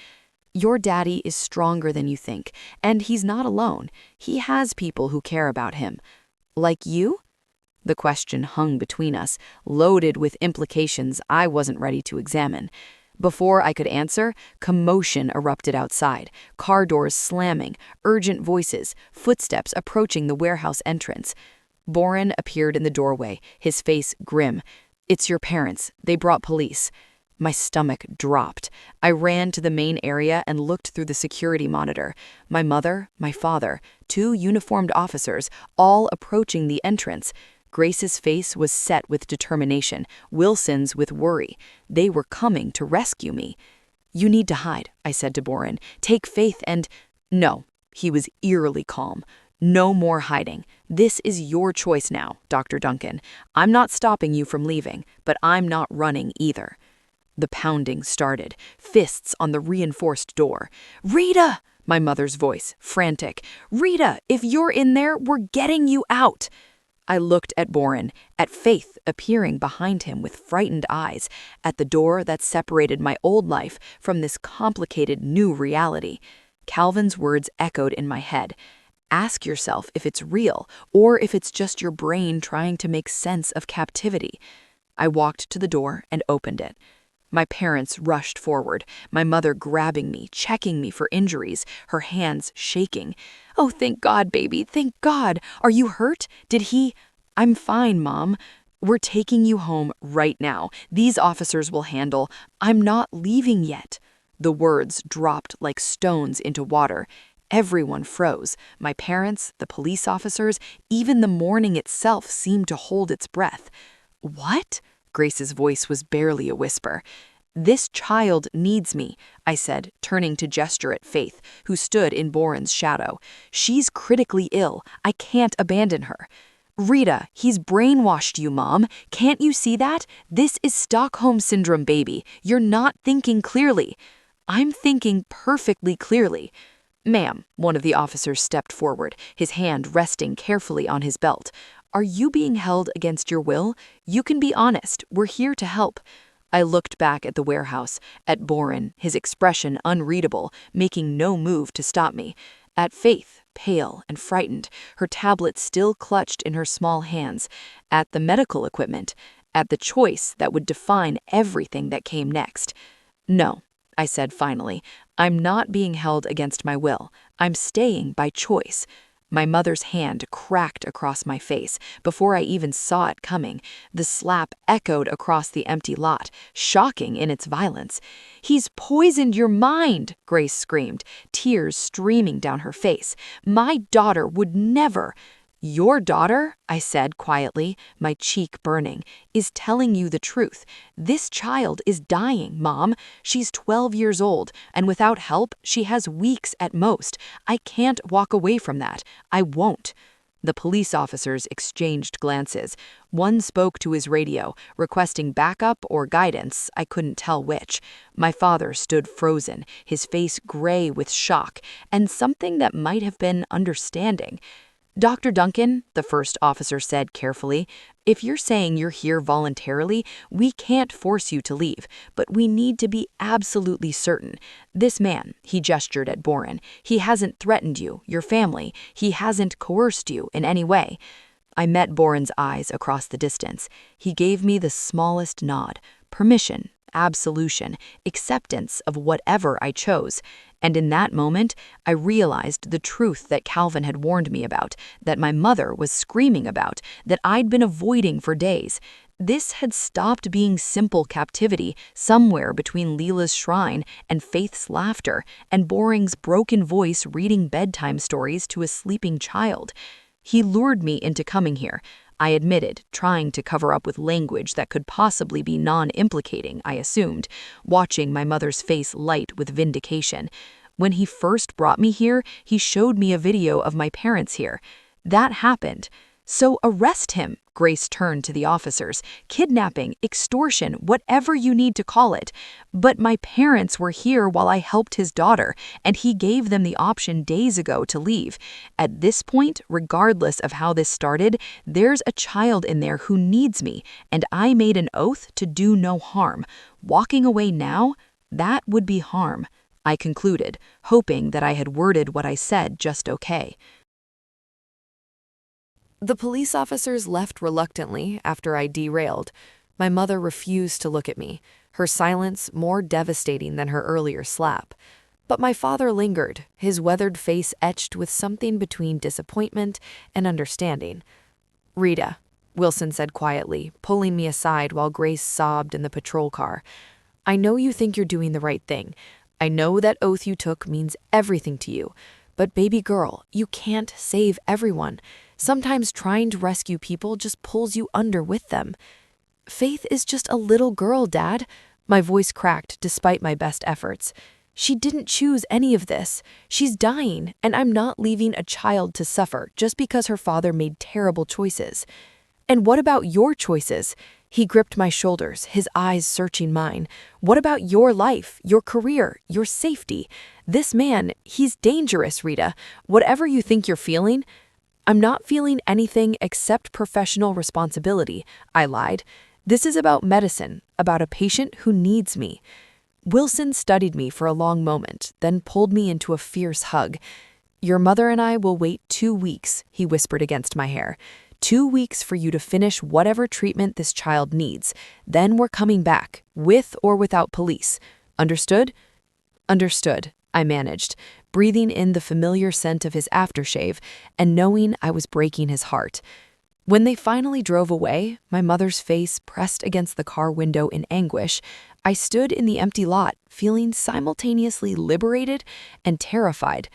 "Your daddy is stronger than you think, and he's not alone. He has people who care about him." "Like you?" The question hung between us, loaded with implications I wasn't ready to examine. Before I could answer, commotion erupted outside, car doors slamming, urgent voices, footsteps approaching the warehouse entrance. Boren appeared in the doorway, his face grim. "It's your parents. They brought police." My stomach dropped. I ran to the main area and looked through the security monitor. My mother, my father, 2 uniformed officers, all approaching the entrance. Grace's face was set with determination, Wilson's with worry. They were coming to rescue me. "You need to hide," I said to Boren. "Take Faith and—" "No." He was eerily calm. "No more hiding. This is your choice now, Dr. Duncan. I'm not stopping you from leaving, but I'm not running either." The pounding started, fists on the reinforced door. "Rita!" My mother's voice, frantic. "Rita, if you're in there, we're getting you out." I looked at Boren, at Faith appearing behind him with frightened eyes, at the door that separated my old life from this complicated new reality. Calvin's words echoed in my head. "Ask yourself if it's real, or if it's just your brain trying to make sense of captivity." I walked to the door and opened it. My parents rushed forward, my mother grabbing me, checking me for injuries, her hands shaking. "Oh, thank God, baby, thank God. Are you hurt? Did he—" "I'm fine, Mom. We're taking you home right now. These officers will handle—" "I'm not leaving yet." The words dropped like stones into water. Everyone froze. My parents, the police officers, even the morning itself seemed to hold its breath. "What?" Grace's voice was barely a whisper. "This child needs me," I said, turning to gesture at Faith, who stood in Boren's shadow. "She's critically ill. I can't abandon her." "Rita, he's brainwashed you, Mom. Can't you see that? This is Stockholm Syndrome, baby. You're not thinking clearly." I'm thinking perfectly clearly. Ma'am, one of the officers stepped forward, his hand resting carefully on his belt. Are you being held against your will? You can be honest. We're here to help. I looked back at the warehouse, at Boren, his expression unreadable, making no move to stop me. At Faith, pale and frightened, her tablet still clutched in her small hands. At the medical equipment. At the choice that would define everything that came next. No, I said finally. I'm not being held against my will. I'm staying by choice. My mother's hand cracked across my face before I even saw it coming. The slap echoed across the empty lot, shocking in its violence. "He's poisoned your mind," Grace screamed, tears streaming down her face. "My daughter would never—" "Your daughter," I said quietly, my cheek burning, "is telling you the truth. This child is dying, Mom. She's 12 years old, and without help, she has weeks at most. I can't walk away from that. I won't." The police officers exchanged glances. One spoke to his radio, requesting backup or guidance, I couldn't tell which. My father stood frozen, his face gray with shock, and something that might have been understanding. "Dr. Duncan," the first officer said carefully, "if you're saying you're here voluntarily, we can't force you to leave, but we need to be absolutely certain. This man," he gestured at Boren, "he hasn't threatened you, your family, he hasn't coerced you in any way." I met Boren's eyes across the distance. He gave me the smallest nod, permission, absolution, acceptance of whatever I chose. And in that moment, I realized the truth that Calvin had warned me about, that my mother was screaming about, that I'd been avoiding for days. This had stopped being simple captivity somewhere between Leela's shrine and Faith's laughter and Boring's broken voice reading bedtime stories to a sleeping child. He lured me into coming here, I admitted, trying to cover up with language that could possibly be non-implicating, I assumed, watching my mother's face light with vindication. When he first brought me here, he showed me a video of my parents here. That happened. "So arrest him," Grace turned to the officers. "Kidnapping, extortion, whatever you need to call it. But my parents were here while I helped his daughter, and he gave them the option days ago to leave. At this point, regardless of how this started, there's a child in there who needs me, and I made an oath to do no harm. Walking away now, that would be harm," I concluded, hoping that I had worded what I said just okay. The police officers left reluctantly after I derailed. My mother refused to look at me, her silence more devastating than her earlier slap. But my father lingered, his weathered face etched with something between disappointment and understanding. "Rita," Wilson said quietly, pulling me aside while Grace sobbed in the patrol car. "I know you think you're doing the right thing. I know that oath you took means everything to you. But baby girl, you can't save everyone. Sometimes trying to rescue people just pulls you under with them." "Faith is just a little girl, Dad." My voice cracked despite my best efforts. "She didn't choose any of this. She's dying, and I'm not leaving a child to suffer just because her father made terrible choices." "And what about your choices?" He gripped my shoulders, his eyes searching mine. "What about your life, your career, your safety? This man, he's dangerous, Rita. Whatever you think you're feeling—" "I'm not feeling anything except professional responsibility," I lied. "This is about medicine, about a patient who needs me." Wilson studied me for a long moment, then pulled me into a fierce hug. "Your mother and I will wait 2 weeks," he whispered against my hair. 2 weeks for you to finish whatever treatment this child needs. Then we're coming back, with or without police. Understood?" "Understood," I managed, breathing in the familiar scent of his aftershave and knowing I was breaking his heart. When they finally drove away, my mother's face pressed against the car window in anguish, I stood in the empty lot, feeling simultaneously liberated and terrified.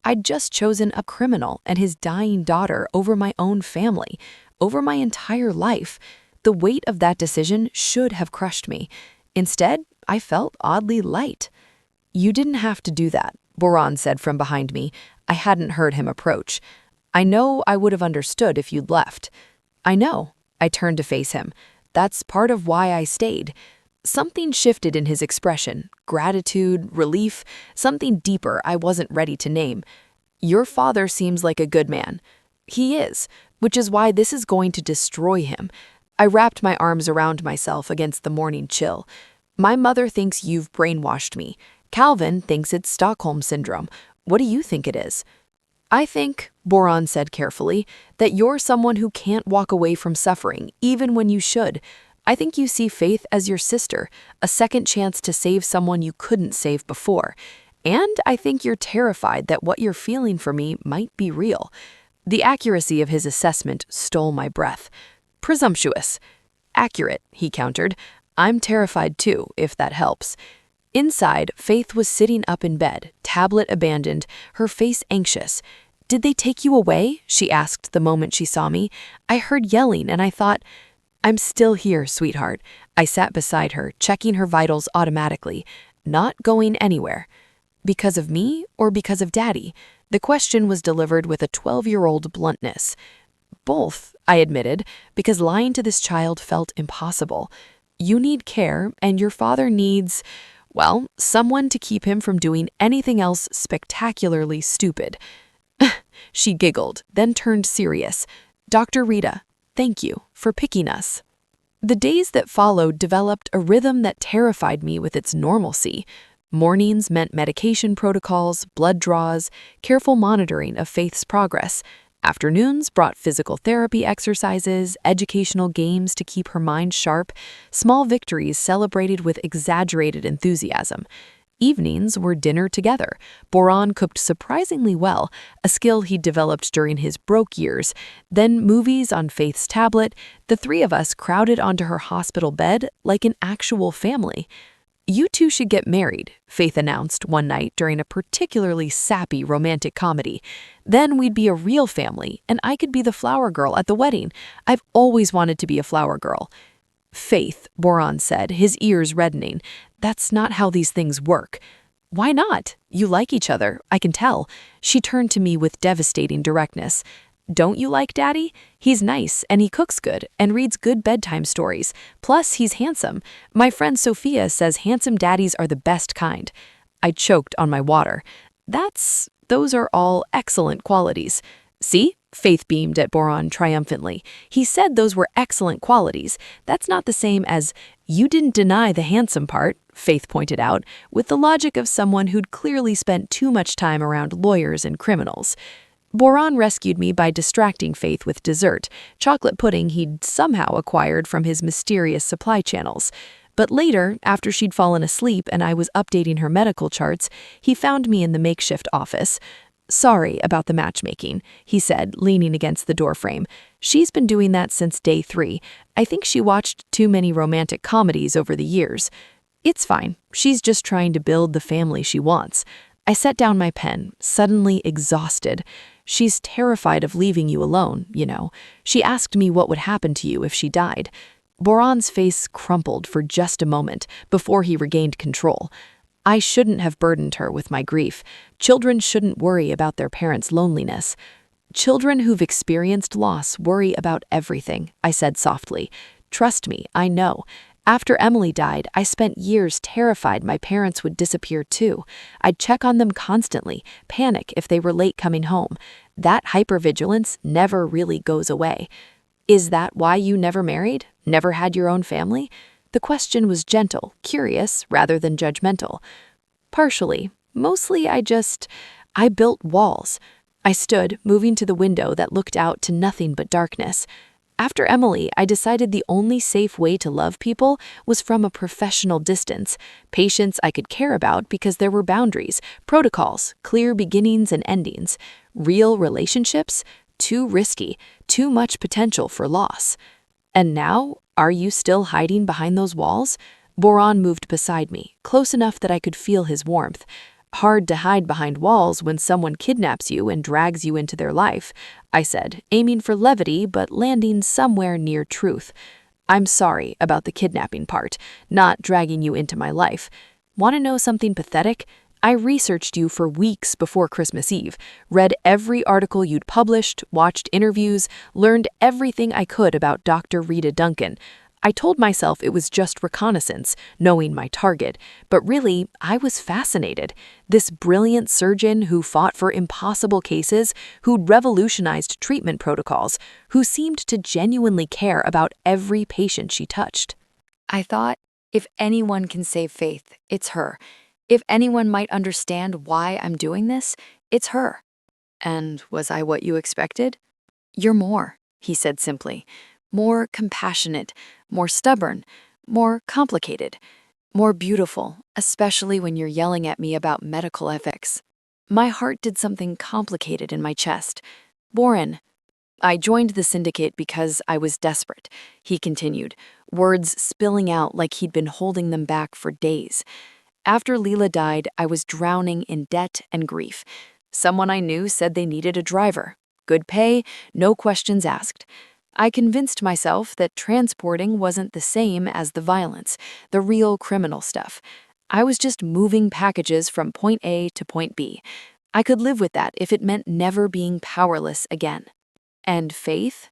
I'd just chosen a criminal and his dying daughter over my own family, over my entire life. The weight of that decision should have crushed me. Instead, I felt oddly light. "You didn't have to do that," Boran said from behind me. I hadn't heard him approach. "I know I would have understood if you'd left." "I know." I turned to face him. "That's part of why I stayed." Something shifted in his expression, gratitude, relief, something deeper I wasn't ready to name. Your father seems like a good man. He is, which is why this is going to destroy him. I wrapped my arms around myself against the morning chill. My mother thinks you've brainwashed me. Calvin thinks it's Stockholm Syndrome. What do you think it is? I think, Boron said carefully, that you're someone who can't walk away from suffering, even when you should. I think you see Faith as your sister, a second chance to save someone you couldn't save before. And I think you're terrified that what you're feeling for me might be real. The accuracy of his assessment stole my breath. Presumptuous. Accurate, he countered. I'm terrified too, if that helps. Inside, Faith was sitting up in bed, tablet abandoned, her face anxious. Did they take you away? She asked the moment she saw me. I heard yelling and I thought, I'm still here, sweetheart. I sat beside her, checking her vitals automatically, not going anywhere. Because of me or because of Daddy? The question was delivered with a 12-year-old bluntness. Both, I admitted, because lying to this child felt impossible. You need care, and your father needs, well, someone to keep him from doing anything else spectacularly stupid. She giggled, then turned serious. Dr. Rita, thank you for picking us. The days that followed developed a rhythm that terrified me with its normalcy. Mornings meant medication protocols, blood draws, careful monitoring of Faith's progress. Afternoons brought physical therapy exercises, educational games to keep her mind sharp, small victories celebrated with exaggerated enthusiasm. Evenings were dinner together. Boron cooked surprisingly well, a skill he'd developed during his broke years. Then movies on Faith's tablet. The three of us crowded onto her hospital bed like an actual family. You two should get married, Faith announced one night during a particularly sappy romantic comedy. Then we'd be a real family, and I could be the flower girl at the wedding. I've always wanted to be a flower girl. Faith, Boron said, his ears reddening. That's not how these things work. Why not? You like each other, I can tell. She turned to me with devastating directness. Don't you like Daddy? He's nice, and he cooks good, and reads good bedtime stories. Plus, he's handsome. My friend Sophia says handsome daddies are the best kind. I choked on my water. Those are all excellent qualities. See? Faith beamed at Boron triumphantly. He said those were excellent qualities. That's not the same as, you didn't deny the handsome part, Faith pointed out, with the logic of someone who'd clearly spent too much time around lawyers and criminals. Boron rescued me by distracting Faith with dessert, chocolate pudding he'd somehow acquired from his mysterious supply channels. But later, after she'd fallen asleep and I was updating her medical charts, he found me in the makeshift office. Sorry about the matchmaking, he said, leaning against the doorframe. She's been doing that since day 3. I think she watched too many romantic comedies over the years. It's fine. She's just trying to build the family she wants. I set down my pen, suddenly exhausted. She's terrified of leaving you alone, you know. She asked me what would happen to you if she died. Boron's face crumpled for just a moment before he regained control. I shouldn't have burdened her with my grief. Children shouldn't worry about their parents' loneliness. Children who've experienced loss worry about everything, I said softly. Trust me, I know. After Emily died, I spent years terrified my parents would disappear too. I'd check on them constantly, panic if they were late coming home. That hypervigilance never really goes away. Is that why you never married? Never had your own family? The question was gentle, curious, rather than judgmental. Partially. Mostly I built walls. I stood, moving to the window that looked out to nothing but darkness. After Emily, I decided the only safe way to love people was from a professional distance, patients I could care about because there were boundaries, protocols, clear beginnings and endings. Real relationships? Too risky, too much potential for loss. And now, are you still hiding behind those walls? Boron moved beside me, close enough that I could feel his warmth. Hard to hide behind walls when someone kidnaps you and drags you into their life, I said, aiming for levity but landing somewhere near truth. I'm sorry about the kidnapping part, not dragging you into my life. Want to know something pathetic? I researched you for weeks before Christmas Eve, read every article you'd published, watched interviews, learned everything I could about Dr. Rita Duncan. I told myself it was just reconnaissance, knowing my target, but really, I was fascinated. This brilliant surgeon who fought for impossible cases, who'd revolutionized treatment protocols, who seemed to genuinely care about every patient she touched. I thought, if anyone can save Faith, it's her. If anyone might understand why I'm doing this, it's her. And was I what you expected? You're more, he said simply. More compassionate, more stubborn, more complicated, more beautiful, especially when you're yelling at me about medical ethics. My heart did something complicated in my chest. Boren, I joined the syndicate because I was desperate, he continued, words spilling out like he'd been holding them back for days. After Leela died, I was drowning in debt and grief. Someone I knew said they needed a driver. Good pay, no questions asked. I convinced myself that transporting wasn't the same as the violence, the real criminal stuff. I was just moving packages from point A to point B. I could live with that if it meant never being powerless again. And Faith?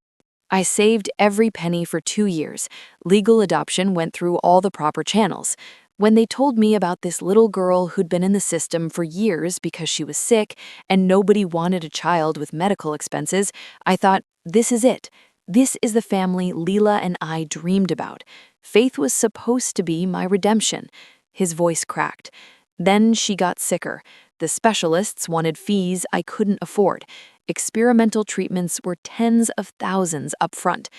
I saved every penny for 2 years. Legal adoption went through all the proper channels. When they told me about this little girl who'd been in the system for years because she was sick and nobody wanted a child with medical expenses, I thought, this is it. This is the family Leela and I dreamed about. Faith was supposed to be my redemption. His voice cracked. Then she got sicker. The specialists wanted fees I couldn't afford. Experimental treatments were tens of thousands up front.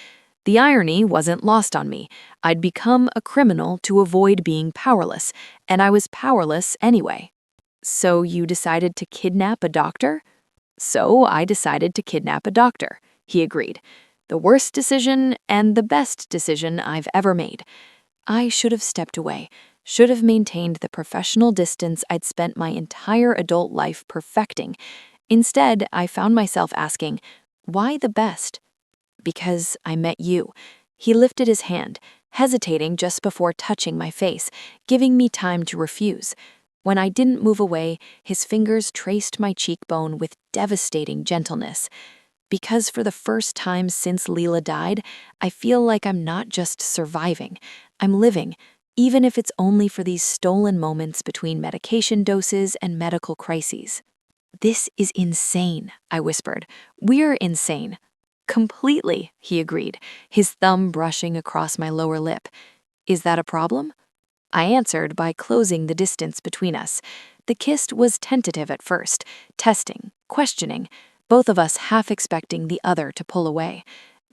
The irony wasn't lost on me. I'd become a criminal to avoid being powerless, and I was powerless anyway. So you decided to kidnap a doctor? So I decided to kidnap a doctor, he agreed. The worst decision and the best decision I've ever made. I should have stepped away, should have maintained the professional distance I'd spent my entire adult life perfecting. Instead, I found myself asking, why the best? Because I met you. He lifted his hand, hesitating just before touching my face, giving me time to refuse. When I didn't move away, his fingers traced my cheekbone with devastating gentleness. Because for the first time since Leela died, I feel like I'm not just surviving, I'm living, even if it's only for these stolen moments between medication doses and medical crises. This is insane, I whispered. We're insane. Completely, he agreed, his thumb brushing across my lower lip. Is that a problem? I answered by closing the distance between us. The kiss was tentative at first, testing, questioning, both of us half expecting the other to pull away.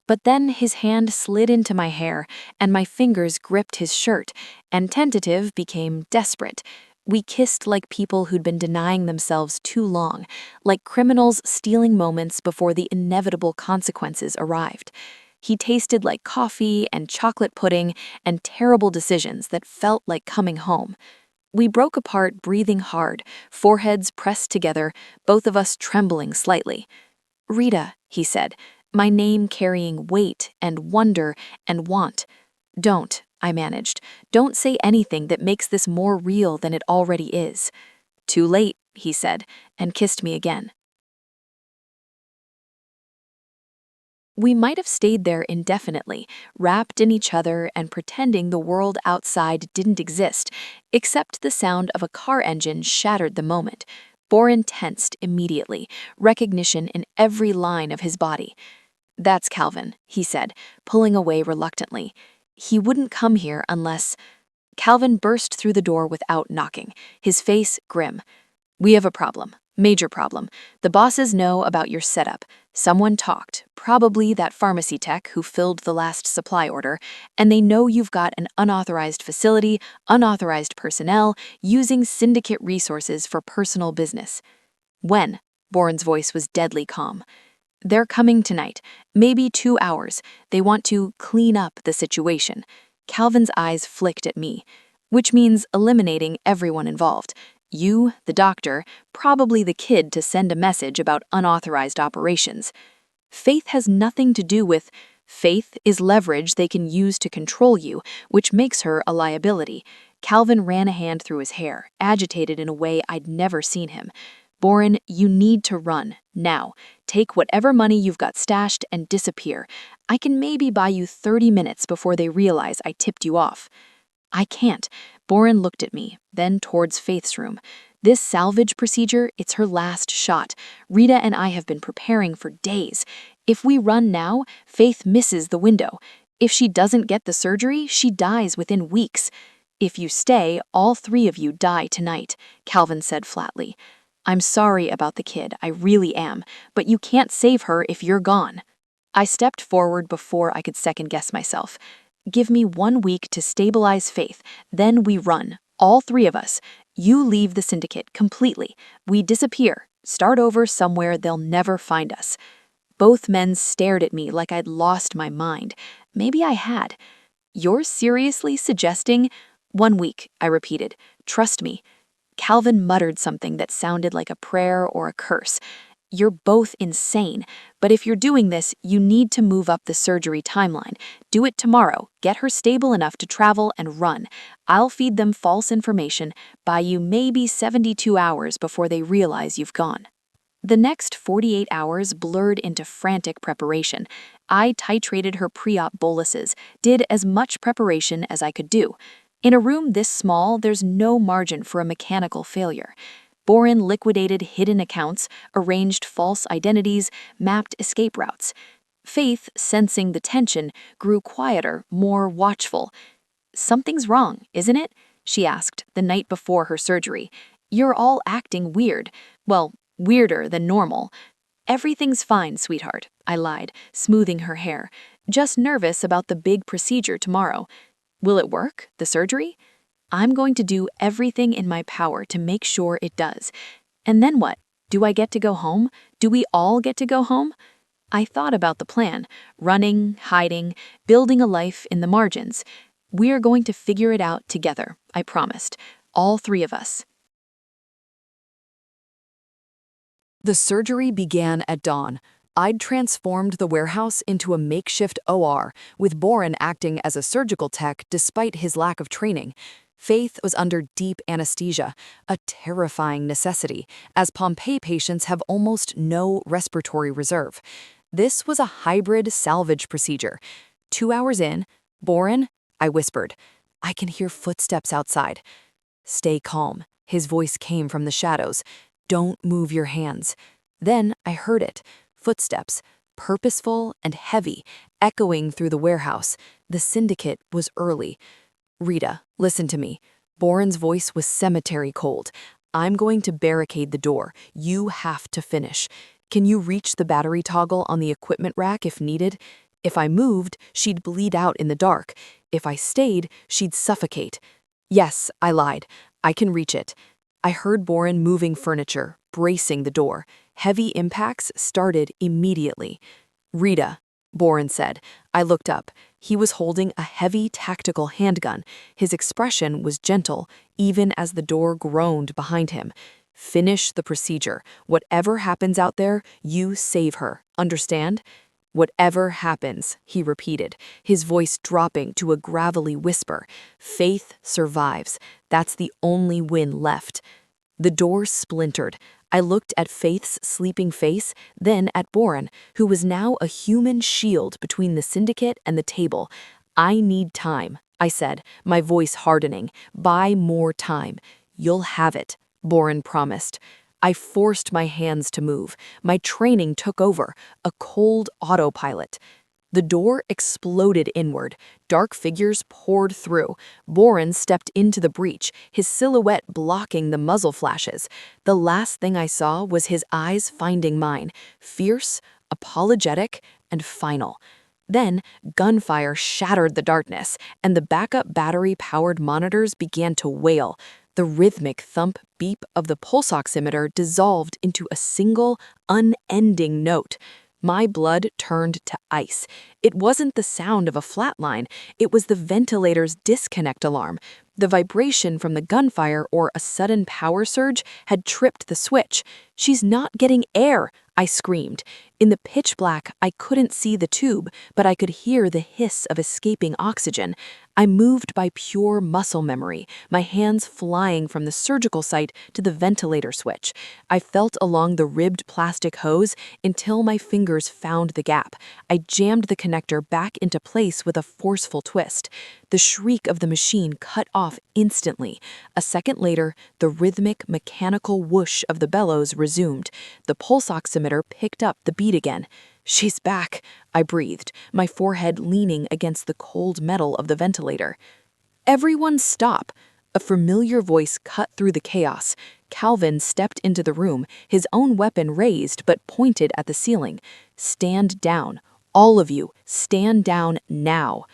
But then his hand slid into my hair, and my fingers gripped his shirt, and tentative became desperate. We kissed like people who'd been denying themselves too long, like criminals stealing moments before the inevitable consequences arrived. He tasted like coffee and chocolate pudding and terrible decisions that felt like coming home. We broke apart, breathing hard, foreheads pressed together, both of us trembling slightly. Rita, he said, my name carrying weight and wonder and want. Don't, I managed. Don't say anything that makes this more real than it already is. Too late, he said, and kissed me again. We might have stayed there indefinitely, wrapped in each other and pretending the world outside didn't exist, except the sound of a car engine shattered the moment. Boren tensed immediately, recognition in every line of his body. That's Calvin, he said, pulling away reluctantly. He wouldn't come here unless... Calvin burst through the door without knocking, his face grim. We have a problem. Major problem. The bosses know about your setup. Someone talked, probably that pharmacy tech who filled the last supply order, and they know you've got an unauthorized facility, unauthorized personnel, using syndicate resources for personal business. When? Boren's voice was deadly calm. They're coming tonight, maybe 2 hours. They want to clean up the situation. Calvin's eyes flicked at me, which means eliminating everyone involved. You, the doctor, probably the kid to send a message about unauthorized operations. Faith has nothing to do with... Faith is leverage they can use to control you, which makes her a liability. Calvin ran a hand through his hair, agitated in a way I'd never seen him. Boren, you need to run, now. Take whatever money you've got stashed and disappear. I can maybe buy you 30 minutes before they realize I tipped you off." "I can't." Boren looked at me, then towards Faith's room. "This salvage procedure, it's her last shot. Rita and I have been preparing for days. If we run now, Faith misses the window. If she doesn't get the surgery, she dies within weeks. If you stay, all three of you die tonight," Calvin said flatly. "I'm sorry about the kid, I really am, but you can't save her if you're gone." I stepped forward before I could second-guess myself. "Give me 1 week to stabilize Faith, then we run, all three of us. You leave the syndicate completely. We disappear, start over somewhere they'll never find us." Both men stared at me like I'd lost my mind. Maybe I had. "You're seriously suggesting—" "1 week," I repeated. "Trust me." Calvin muttered something that sounded like a prayer or a curse. "You're both insane, but if you're doing this, you need to move up the surgery timeline. Do it tomorrow, get her stable enough to travel and run. I'll feed them false information, buy you maybe 72 hours before they realize you've gone." The next 48 hours blurred into frantic preparation. I titrated her pre-op boluses, did as much preparation as I could do. In a room this small, there's no margin for a mechanical failure. Boren liquidated hidden accounts, arranged false identities, mapped escape routes. Faith, sensing the tension, grew quieter, more watchful. "Something's wrong, isn't it?" she asked the night before her surgery. "You're all acting weird. Well, weirder than normal." "Everything's fine, sweetheart," I lied, smoothing her hair. "Just nervous about the big procedure tomorrow." "Will it work, the surgery?" "I'm going to do everything in my power to make sure it does." "And then what? Do I get to go home? Do we all get to go home?" I thought about the plan: running, hiding, building a life in the margins. "We're going to figure it out together," I promised. All three of us. The surgery began at dawn. I'd transformed the warehouse into a makeshift OR, with Boren acting as a surgical tech despite his lack of training. Faith was under deep anesthesia, a terrifying necessity, as Pompeii patients have almost no respiratory reserve. This was a hybrid salvage procedure. 2 hours in, "Boren," I whispered. "I can hear footsteps outside." "Stay calm." His voice came from the shadows. "Don't move your hands." Then I heard it. Footsteps, purposeful and heavy, echoing through the warehouse. The syndicate was early. "Rita, listen to me." Boren's voice was cemetery cold. "I'm going to barricade the door. You have to finish. Can you reach the battery toggle on the equipment rack if needed? If I moved, she'd bleed out in the dark. If I stayed, she'd suffocate." "Yes," I lied. "I can reach it." I heard Boren moving furniture, bracing the door. Heavy impacts started immediately. "Rita," Boren said. I looked up. He was holding a heavy tactical handgun. His expression was gentle, even as the door groaned behind him. "Finish the procedure. Whatever happens out there, you save her. Understand?" "Whatever happens," he repeated, his voice dropping to a gravelly whisper. "Faith survives. That's the only win left." The door splintered. I looked at Faith's sleeping face, then at Boren, who was now a human shield between the syndicate and the table. "I need time," I said, my voice hardening. "Buy more time." "You'll have it," Boren promised. I forced my hands to move. My training took over, a cold autopilot. The door exploded inward. Dark figures poured through. Boren stepped into the breach, his silhouette blocking the muzzle flashes. The last thing I saw was his eyes finding mine, fierce, apologetic, and final. Then, gunfire shattered the darkness, and the backup battery-powered monitors began to wail. The rhythmic thump beep of the pulse oximeter dissolved into a single, unending note. My blood turned to ice. It wasn't the sound of a flatline, it was the ventilator's disconnect alarm. The vibration from the gunfire or a sudden power surge had tripped the switch. "She's not getting air," I screamed. In the pitch black, I couldn't see the tube, but I could hear the hiss of escaping oxygen. I moved by pure muscle memory, my hands flying from the surgical site to the ventilator switch. I felt along the ribbed plastic hose until my fingers found the gap. I jammed the connector back into place with a forceful twist. The shriek of the machine cut off instantly. A second later, the rhythmic, mechanical whoosh of the bellows resumed. The pulse oximeter picked up the beat again. "She's back," I breathed, my forehead leaning against the cold metal of the ventilator. "Everyone stop!" A familiar voice cut through the chaos. Calvin stepped into the room, his own weapon raised but pointed at the ceiling. "Stand down. All of you, stand down now."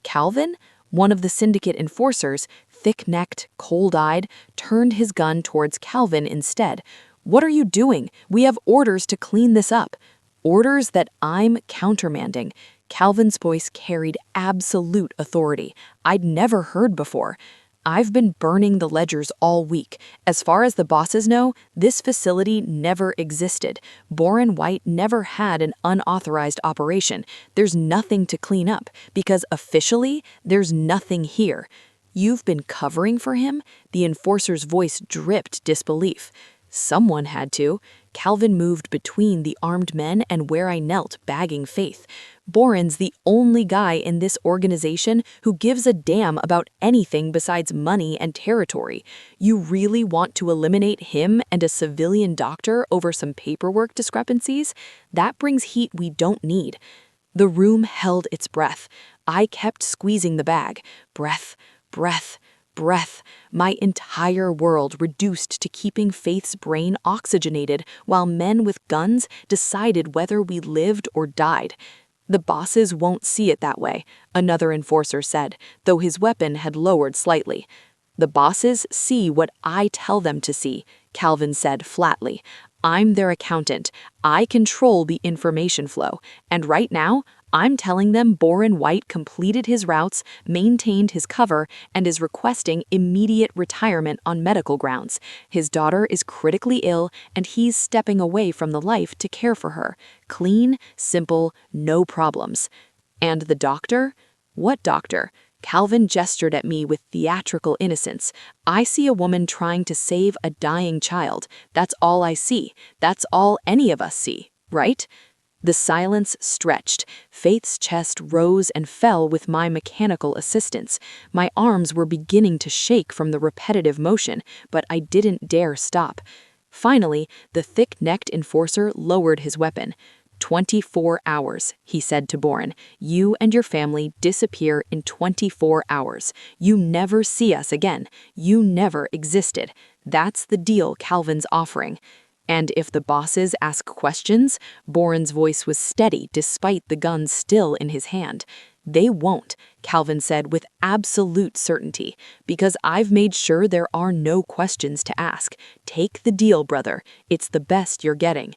Calvin, one of the syndicate enforcers, thick-necked, cold-eyed, turned his gun towards Calvin instead. "What are you doing? We have orders to clean this up." Orders that I'm countermanding. Calvin's voice carried absolute authority I'd never heard before. "I've been burning the ledgers all week. As far as the bosses know, this facility never existed. Boren White never had an unauthorized operation. There's nothing to clean up, because officially, there's nothing here." "You've been covering for him?" The enforcer's voice dripped disbelief. "Someone had to." Calvin moved between the armed men and where I knelt, bagging Faith. "Boren's the only guy in this organization who gives a damn about anything besides money and territory. You really want to eliminate him and a civilian doctor over some paperwork discrepancies? That brings heat we don't need." The room held its breath. I kept squeezing the bag. Breath, breath, breath, my entire world reduced to keeping Faith's brain oxygenated while men with guns decided whether we lived or died. "The bosses won't see it that way," another enforcer said, though his weapon had lowered slightly. "The bosses see what I tell them to see," Calvin said flatly. "I'm their accountant. I control the information flow, and right now, I'm telling them Boren White completed his routes, maintained his cover, and is requesting immediate retirement on medical grounds. His daughter is critically ill, and he's stepping away from the life to care for her. Clean, simple, no problems." "And the doctor?" "What doctor?" Calvin gestured at me with theatrical innocence. "I see a woman trying to save a dying child. That's all I see. That's all any of us see, right?" The silence stretched. Faith's chest rose and fell with my mechanical assistance. My arms were beginning to shake from the repetitive motion, but I didn't dare stop. Finally, the thick-necked enforcer lowered his weapon. 24 hours, he said to Boren. "You and your family disappear in 24 hours. You never see us again. You never existed. That's the deal Calvin's offering." "And if the bosses ask questions," Boren's voice was steady despite the gun still in his hand. "They won't," Calvin said with absolute certainty, "because I've made sure there are no questions to ask. Take the deal, brother. It's the best you're getting."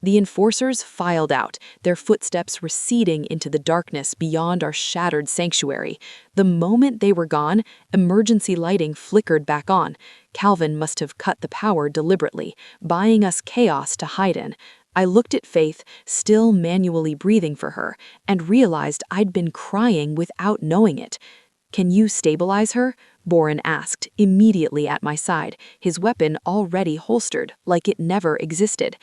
The enforcers filed out, their footsteps receding into the darkness beyond our shattered sanctuary. The moment they were gone, emergency lighting flickered back on. Calvin must have cut the power deliberately, buying us chaos to hide in. I looked at Faith, still manually breathing for her, and realized I'd been crying without knowing it. "Can you stabilize her?" Boren asked, immediately at my side, his weapon already holstered, like it never existed.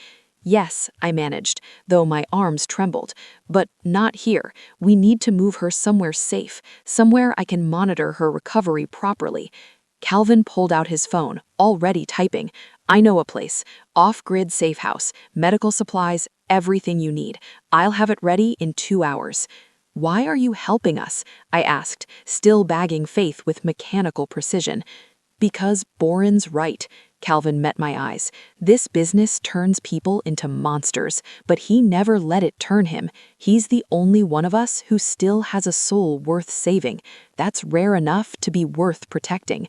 "Yes," I managed, though my arms trembled. "But not here. We need to move her somewhere safe, somewhere I can monitor her recovery properly." Calvin pulled out his phone, already typing. "I know a place. Off-grid safe house, medical supplies, everything you need. I'll have it ready in 2 hours." "Why are you helping us?" I asked, still bagging Faith with mechanical precision. "Because Boren's right." Calvin met my eyes. "This business turns people into monsters, but he never let it turn him. He's the only one of us who still has a soul worth saving. That's rare enough to be worth protecting."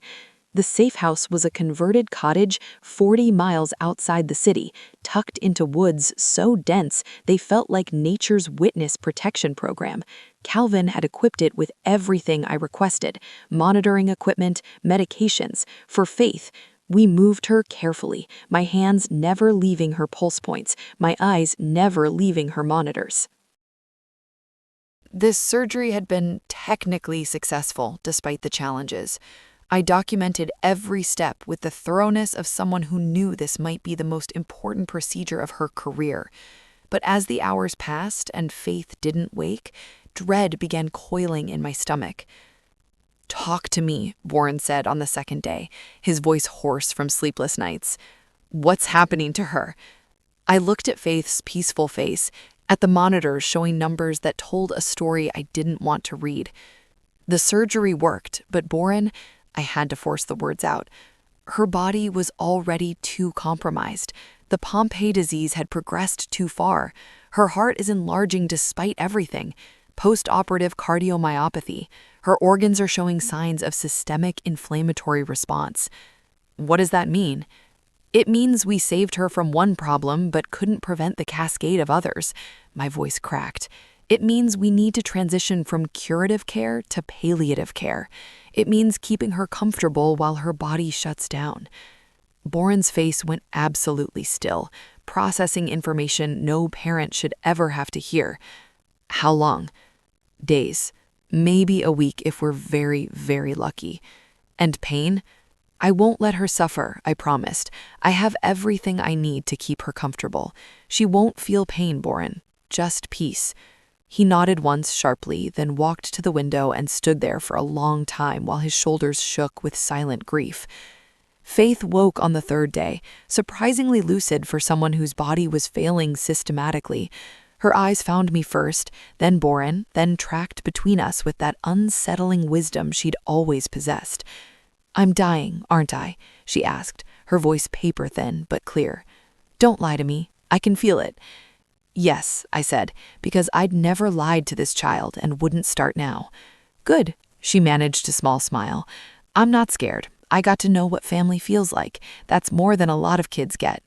The safe house was a converted cottage 40 miles outside the city, tucked into woods so dense they felt like nature's witness protection program. Calvin had equipped it with everything I requested: monitoring equipment, medications. For Faith, We moved her carefully, my hands never leaving her pulse points, my eyes never leaving her monitors. This surgery had been technically successful despite the challenges. I documented every step with the thoroughness of someone who knew this might be the most important procedure of her career. But as the hours passed and Faith didn't wake, dread began coiling in my stomach. "Talk to me," Warren said on the second day, his voice hoarse from sleepless nights. "What's happening to her?" I looked at Faith's peaceful face, at the monitors showing numbers that told a story I didn't want to read. The surgery worked, but Boren, I had to force the words out. Her body was already too compromised. The Pompe disease had progressed too far. Her heart is enlarging despite everything. Post-operative cardiomyopathy. Her organs are showing signs of systemic inflammatory response. What does that mean? It means we saved her from one problem but couldn't prevent the cascade of others. My voice cracked. It means we need to transition from curative care to palliative care. It means keeping her comfortable while her body shuts down. Boren's face went absolutely still, processing information no parent should ever have to hear. How long? Days. Maybe a week if we're very, very lucky. And pain? I won't let her suffer, I promised. I have everything I need to keep her comfortable. She won't feel pain, Boren. Just peace. He nodded once sharply, then walked to the window and stood there for a long time while his shoulders shook with silent grief. Faith woke on the third day, surprisingly lucid for someone whose body was failing systematically. Her eyes found me first, then Boren, then tracked between us with that unsettling wisdom she'd always possessed. "I'm dying, aren't I?" she asked, her voice paper-thin but clear. "Don't lie to me. I can feel it." "Yes," I said, because I'd never lied to this child and wouldn't start now. "Good," she managed a small smile. "I'm not scared. I got to know what family feels like. That's more than a lot of kids get."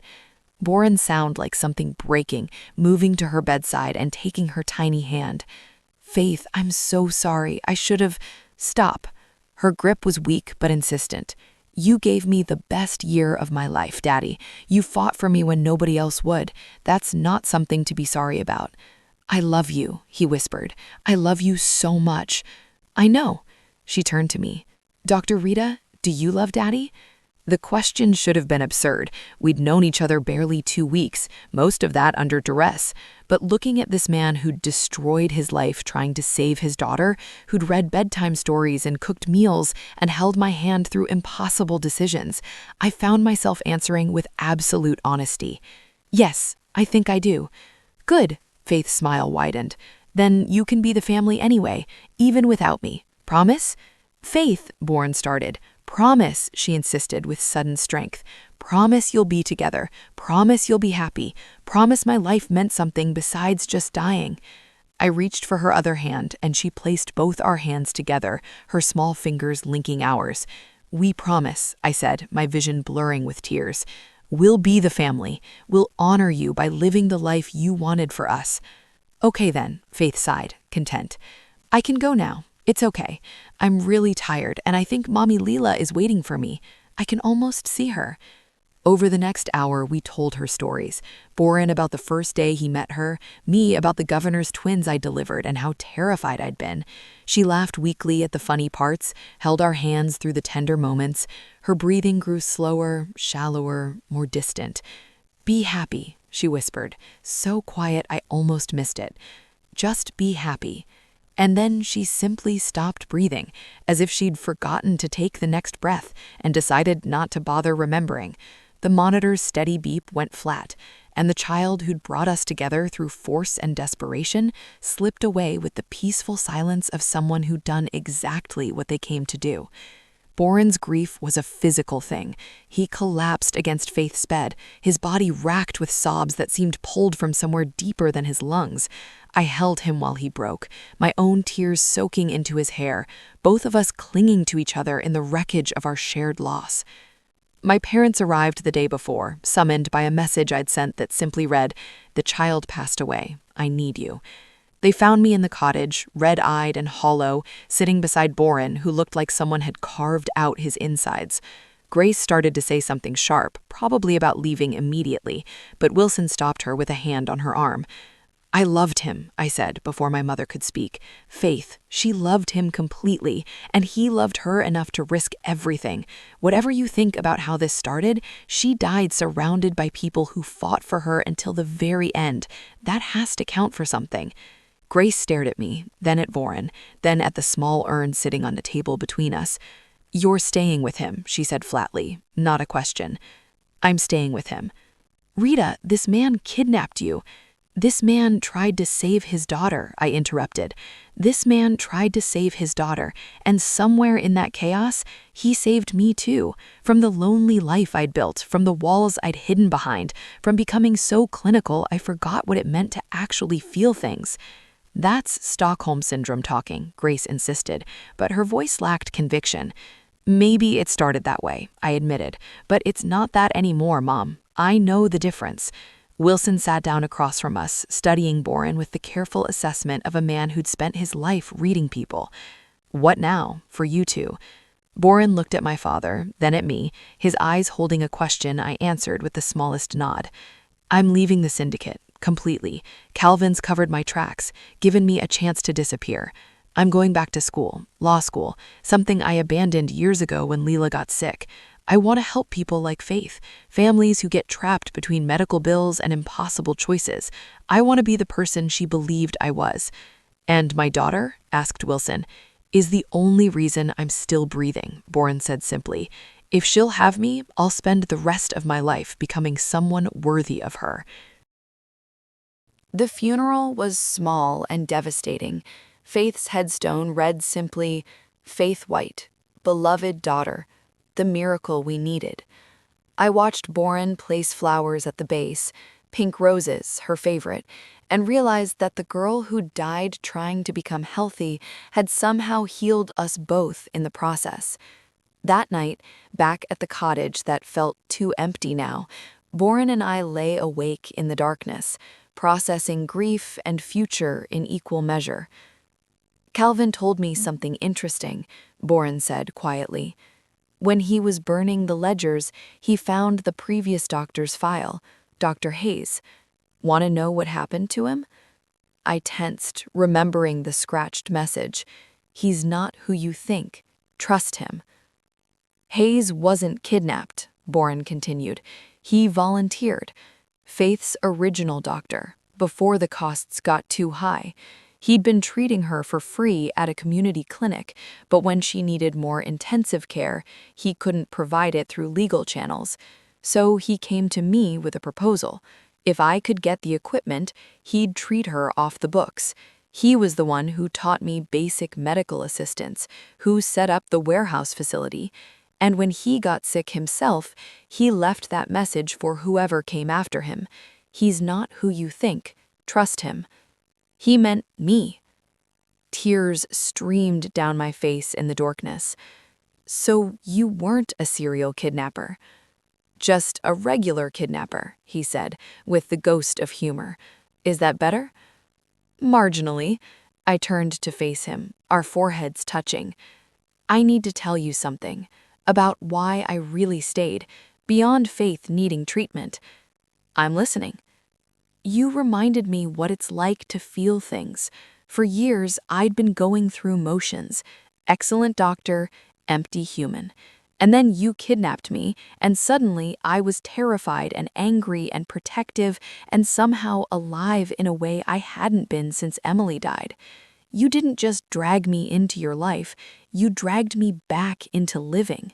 Boren sounded like something breaking, moving to her bedside and taking her tiny hand. "Faith, I'm so sorry. I should have—" "Stop." Her grip was weak but insistent. "You gave me the best year of my life, Daddy. You fought for me when nobody else would. That's not something to be sorry about." "I love you," he whispered. "I love you so much." "I know." She turned to me. "Dr. Rita, do you love Daddy?" The question should have been absurd. We'd known each other barely 2 weeks, most of that under duress. But looking at this man who'd destroyed his life trying to save his daughter, who'd read bedtime stories and cooked meals and held my hand through impossible decisions, I found myself answering with absolute honesty. "Yes, I think I do." "Good," Faith's smile widened. "Then you can be the family anyway, even without me. Promise?" "Faith," Boren started. "Promise," she insisted with sudden strength. "Promise you'll be together. Promise you'll be happy. Promise my life meant something besides just dying." I reached for her other hand, and she placed both our hands together, her small fingers linking ours. "We promise," I said, my vision blurring with tears. "We'll be the family. We'll honor you by living the life you wanted for us." "Okay then," Faith sighed, content. "I can go now. It's okay. I'm really tired, and I think Mommy Leela is waiting for me. I can almost see her." Over the next hour, we told her stories. Boren about the first day he met her, me about the governor's twins I delivered and how terrified I'd been. She laughed weakly at the funny parts, held our hands through the tender moments. Her breathing grew slower, shallower, more distant. "Be happy," she whispered, so quiet I almost missed it. "Just be happy." And then she simply stopped breathing, as if she'd forgotten to take the next breath and decided not to bother remembering. The monitor's steady beep went flat, and the child who'd brought us together through force and desperation slipped away with the peaceful silence of someone who'd done exactly what they came to do. Boren's grief was a physical thing. He collapsed against Faith's bed, his body racked with sobs that seemed pulled from somewhere deeper than his lungs. I held him while he broke, my own tears soaking into his hair, both of us clinging to each other in the wreckage of our shared loss. My parents arrived the day before, summoned by a message I'd sent that simply read, "The child passed away. I need you." They found me in the cottage, red-eyed and hollow, sitting beside Boren, who looked like someone had carved out his insides. Grace started to say something sharp, probably about leaving immediately, but Wilson stopped her with a hand on her arm. I loved him, I said before my mother could speak. Faith, she loved him completely, and he loved her enough to risk everything. Whatever you think about how this started, she died surrounded by people who fought for her until the very end. That has to count for something. Grace stared at me, then at Voren, then at the small urn sitting on the table between us. You're staying with him, she said flatly, not a question. I'm staying with him. Rita, this man kidnapped you. This man tried to save his daughter, I interrupted. This man tried to save his daughter, and somewhere in that chaos, he saved me too, from the lonely life I'd built, from the walls I'd hidden behind, from becoming so clinical I forgot what it meant to actually feel things. That's Stockholm Syndrome talking, Grace insisted, but her voice lacked conviction. Maybe it started that way, I admitted, but it's not that anymore, Mom. I know the difference. Wilson sat down across from us, studying Boren with the careful assessment of a man who'd spent his life reading people. What now, for you two? Boren looked at my father, then at me, his eyes holding a question I answered with the smallest nod. I'm leaving the syndicate, completely. Calvin's covered my tracks, given me a chance to disappear. I'm going back to school, law school, something I abandoned years ago when Leela got sick. I want to help people like Faith, families who get trapped between medical bills and impossible choices. I want to be the person she believed I was. And my daughter, asked Wilson, is the only reason I'm still breathing, Boren said simply. If she'll have me, I'll spend the rest of my life becoming someone worthy of her. The funeral was small and devastating. Faith's headstone read simply, Faith White, beloved daughter, the miracle we needed. I watched Boren place flowers at the base, pink roses, her favorite, and realized that the girl who died trying to become healthy had somehow healed us both in the process. That night, back at the cottage that felt too empty now, Boren and I lay awake in the darkness, processing grief and future in equal measure. Calvin told me something interesting, Boren said quietly. When he was burning the ledgers, he found the previous doctor's file, Dr. Hayes. Want to know what happened to him? I tensed, remembering the scratched message. He's not who you think. Trust him. Hayes wasn't kidnapped, Boren continued. He volunteered. Faith's original doctor, before the costs got too high. He'd been treating her for free at a community clinic, but when she needed more intensive care, he couldn't provide it through legal channels. So he came to me with a proposal. If I could get the equipment, he'd treat her off the books. He was the one who taught me basic medical assistance, who set up the warehouse facility. And when he got sick himself, he left that message for whoever came after him. He's not who you think. Trust him. He meant me. Tears streamed down my face in the darkness. So you weren't a serial kidnapper. Just a regular kidnapper, he said, with the ghost of humor. Is that better? Marginally. I turned to face him, our foreheads touching. I need to tell you something about why I really stayed, beyond Faith needing treatment. I'm listening. You reminded me what it's like to feel things. For years, I'd been going through motions. Excellent doctor, empty human. And then you kidnapped me, and suddenly I was terrified and angry and protective and somehow alive in a way I hadn't been since Emily died. You didn't just drag me into your life, you dragged me back into living.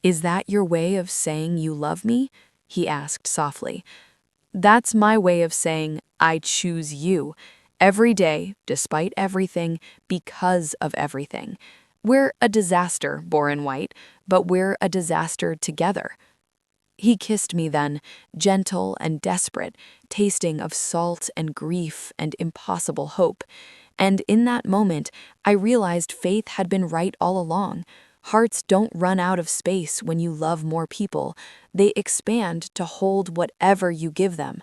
Is that your way of saying you love me? He asked softly. That's my way of saying I choose you. Every day, despite everything, because of everything. We're a disaster, Boren White, but we're a disaster together. He kissed me then, gentle and desperate, tasting of salt and grief and impossible hope. And in that moment, I realized Faith had been right all along. Hearts don't run out of space when you love more people. They expand to hold whatever you give them.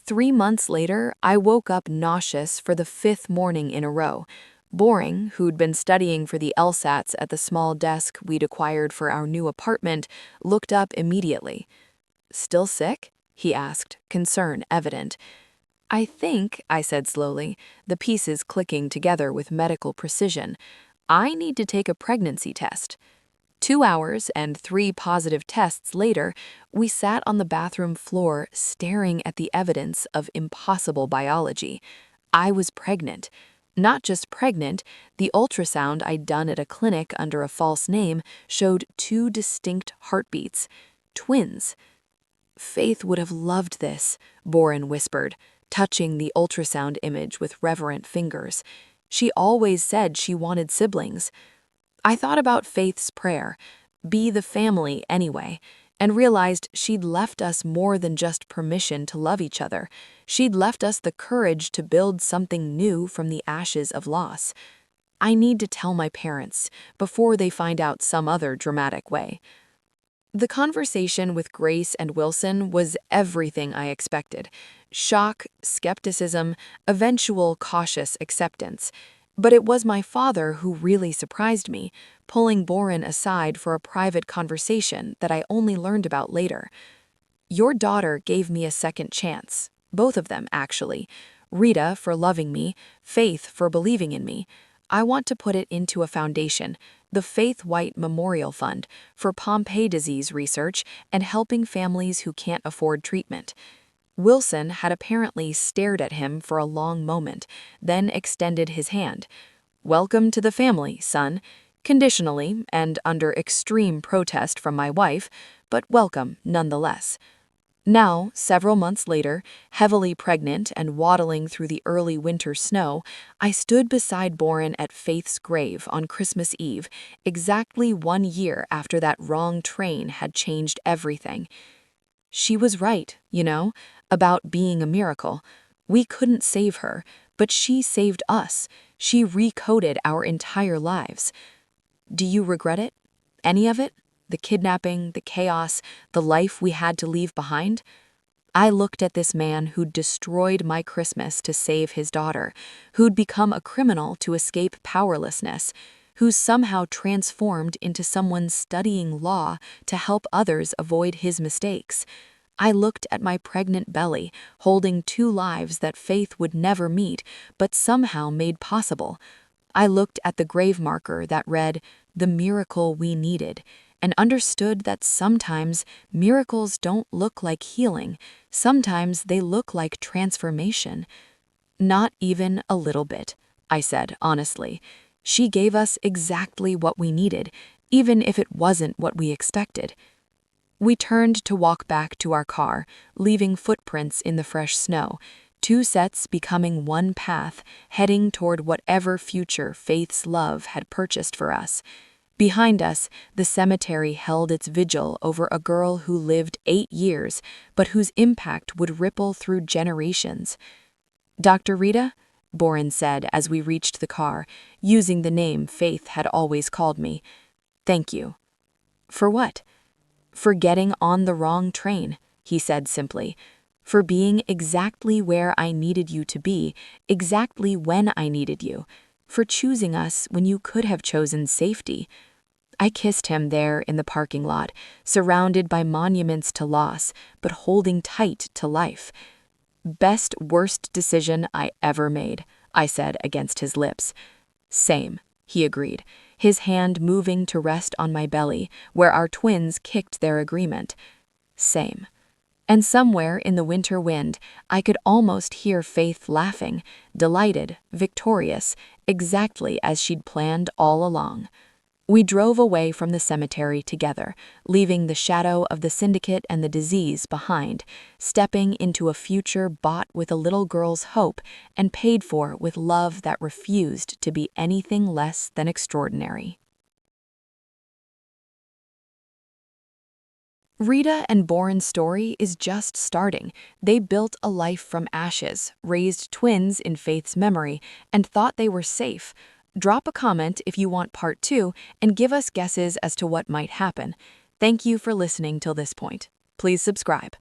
3 months later, I woke up nauseous for the 5th morning in a row. Boring, who'd been studying for the LSATs at the small desk we'd acquired for our new apartment, looked up immediately. "Still sick?" he asked, concern evident. "I think," I said slowly, the pieces clicking together with medical precision, "I need to take a pregnancy test." 2 hours and 3 positive tests later, we sat on the bathroom floor staring at the evidence of impossible biology. I was pregnant. Not just pregnant, the ultrasound I'd done at a clinic under a false name showed 2 distinct heartbeats. Twins. "Faith would have loved this," Boren whispered, touching the ultrasound image with reverent fingers. "She always said she wanted siblings." I thought about Faith's prayer, "Be the family anyway," and realized she'd left us more than just permission to love each other. She'd left us the courage to build something new from the ashes of loss. I need to tell my parents before they find out some other dramatic way. The conversation with Grace and Wilson was everything I expected. Shock, skepticism, eventual cautious acceptance. But it was my father who really surprised me, pulling Boren aside for a private conversation that I only learned about later. "Your daughter gave me a second chance. Both of them, actually. Rita for loving me, Faith for believing in me. I want to put it into a foundation, the Faith White Memorial Fund, for Pompe disease research and helping families who can't afford treatment." Wilson had apparently stared at him for a long moment, then extended his hand. "Welcome to the family, son. Conditionally, and under extreme protest from my wife, but welcome nonetheless." Now, several months later, heavily pregnant and waddling through the early winter snow, I stood beside Boren at Faith's grave on Christmas Eve, exactly 1 year after that wrong train had changed everything. She was right, about being a miracle. We couldn't save her, but she saved us. She recoded our entire lives. Do you regret it? Any of it? The kidnapping, the chaos, the life we had to leave behind? I looked at this man who'd destroyed my Christmas to save his daughter, who'd become a criminal to escape powerlessness, who's somehow transformed into someone studying law to help others avoid his mistakes. I looked at my pregnant belly, holding 2 lives that Faith would never meet, but somehow made possible. I looked at the grave marker that read, "The miracle we needed," and understood that sometimes miracles don't look like healing, sometimes they look like transformation. "Not even a little bit," I said honestly. "She gave us exactly what we needed, even if it wasn't what we expected." We turned to walk back to our car, leaving footprints in the fresh snow, 2 sets becoming one path, heading toward whatever future Faith's love had purchased for us. Behind us, the cemetery held its vigil over a girl who lived 8 years, but whose impact would ripple through generations. "Dr. Rita?" Boren said as we reached the car, using the name Faith had always called me. "Thank you." "For what?" "For getting on the wrong train," he said simply. "For being exactly where I needed you to be, exactly when I needed you. For choosing us when you could have chosen safety." I kissed him there in the parking lot, surrounded by monuments to loss, but holding tight to life. "Best worst decision I ever made," I said against his lips. "Same," he agreed, his hand moving to rest on my belly, where our twins kicked their agreement. "Same." And somewhere in the winter wind, I could almost hear Faith laughing, delighted, victorious, exactly as she'd planned all along. We drove away from the cemetery together, leaving the shadow of the syndicate and the disease behind, stepping into a future bought with a little girl's hope and paid for with love that refused to be anything less than extraordinary. Rita and Boren's story is just starting. They built a life from ashes, raised twins in Faith's memory, and thought they were safe. Drop a comment if you want part 2 and give us guesses as to what might happen. Thank you for listening till this point. Please subscribe.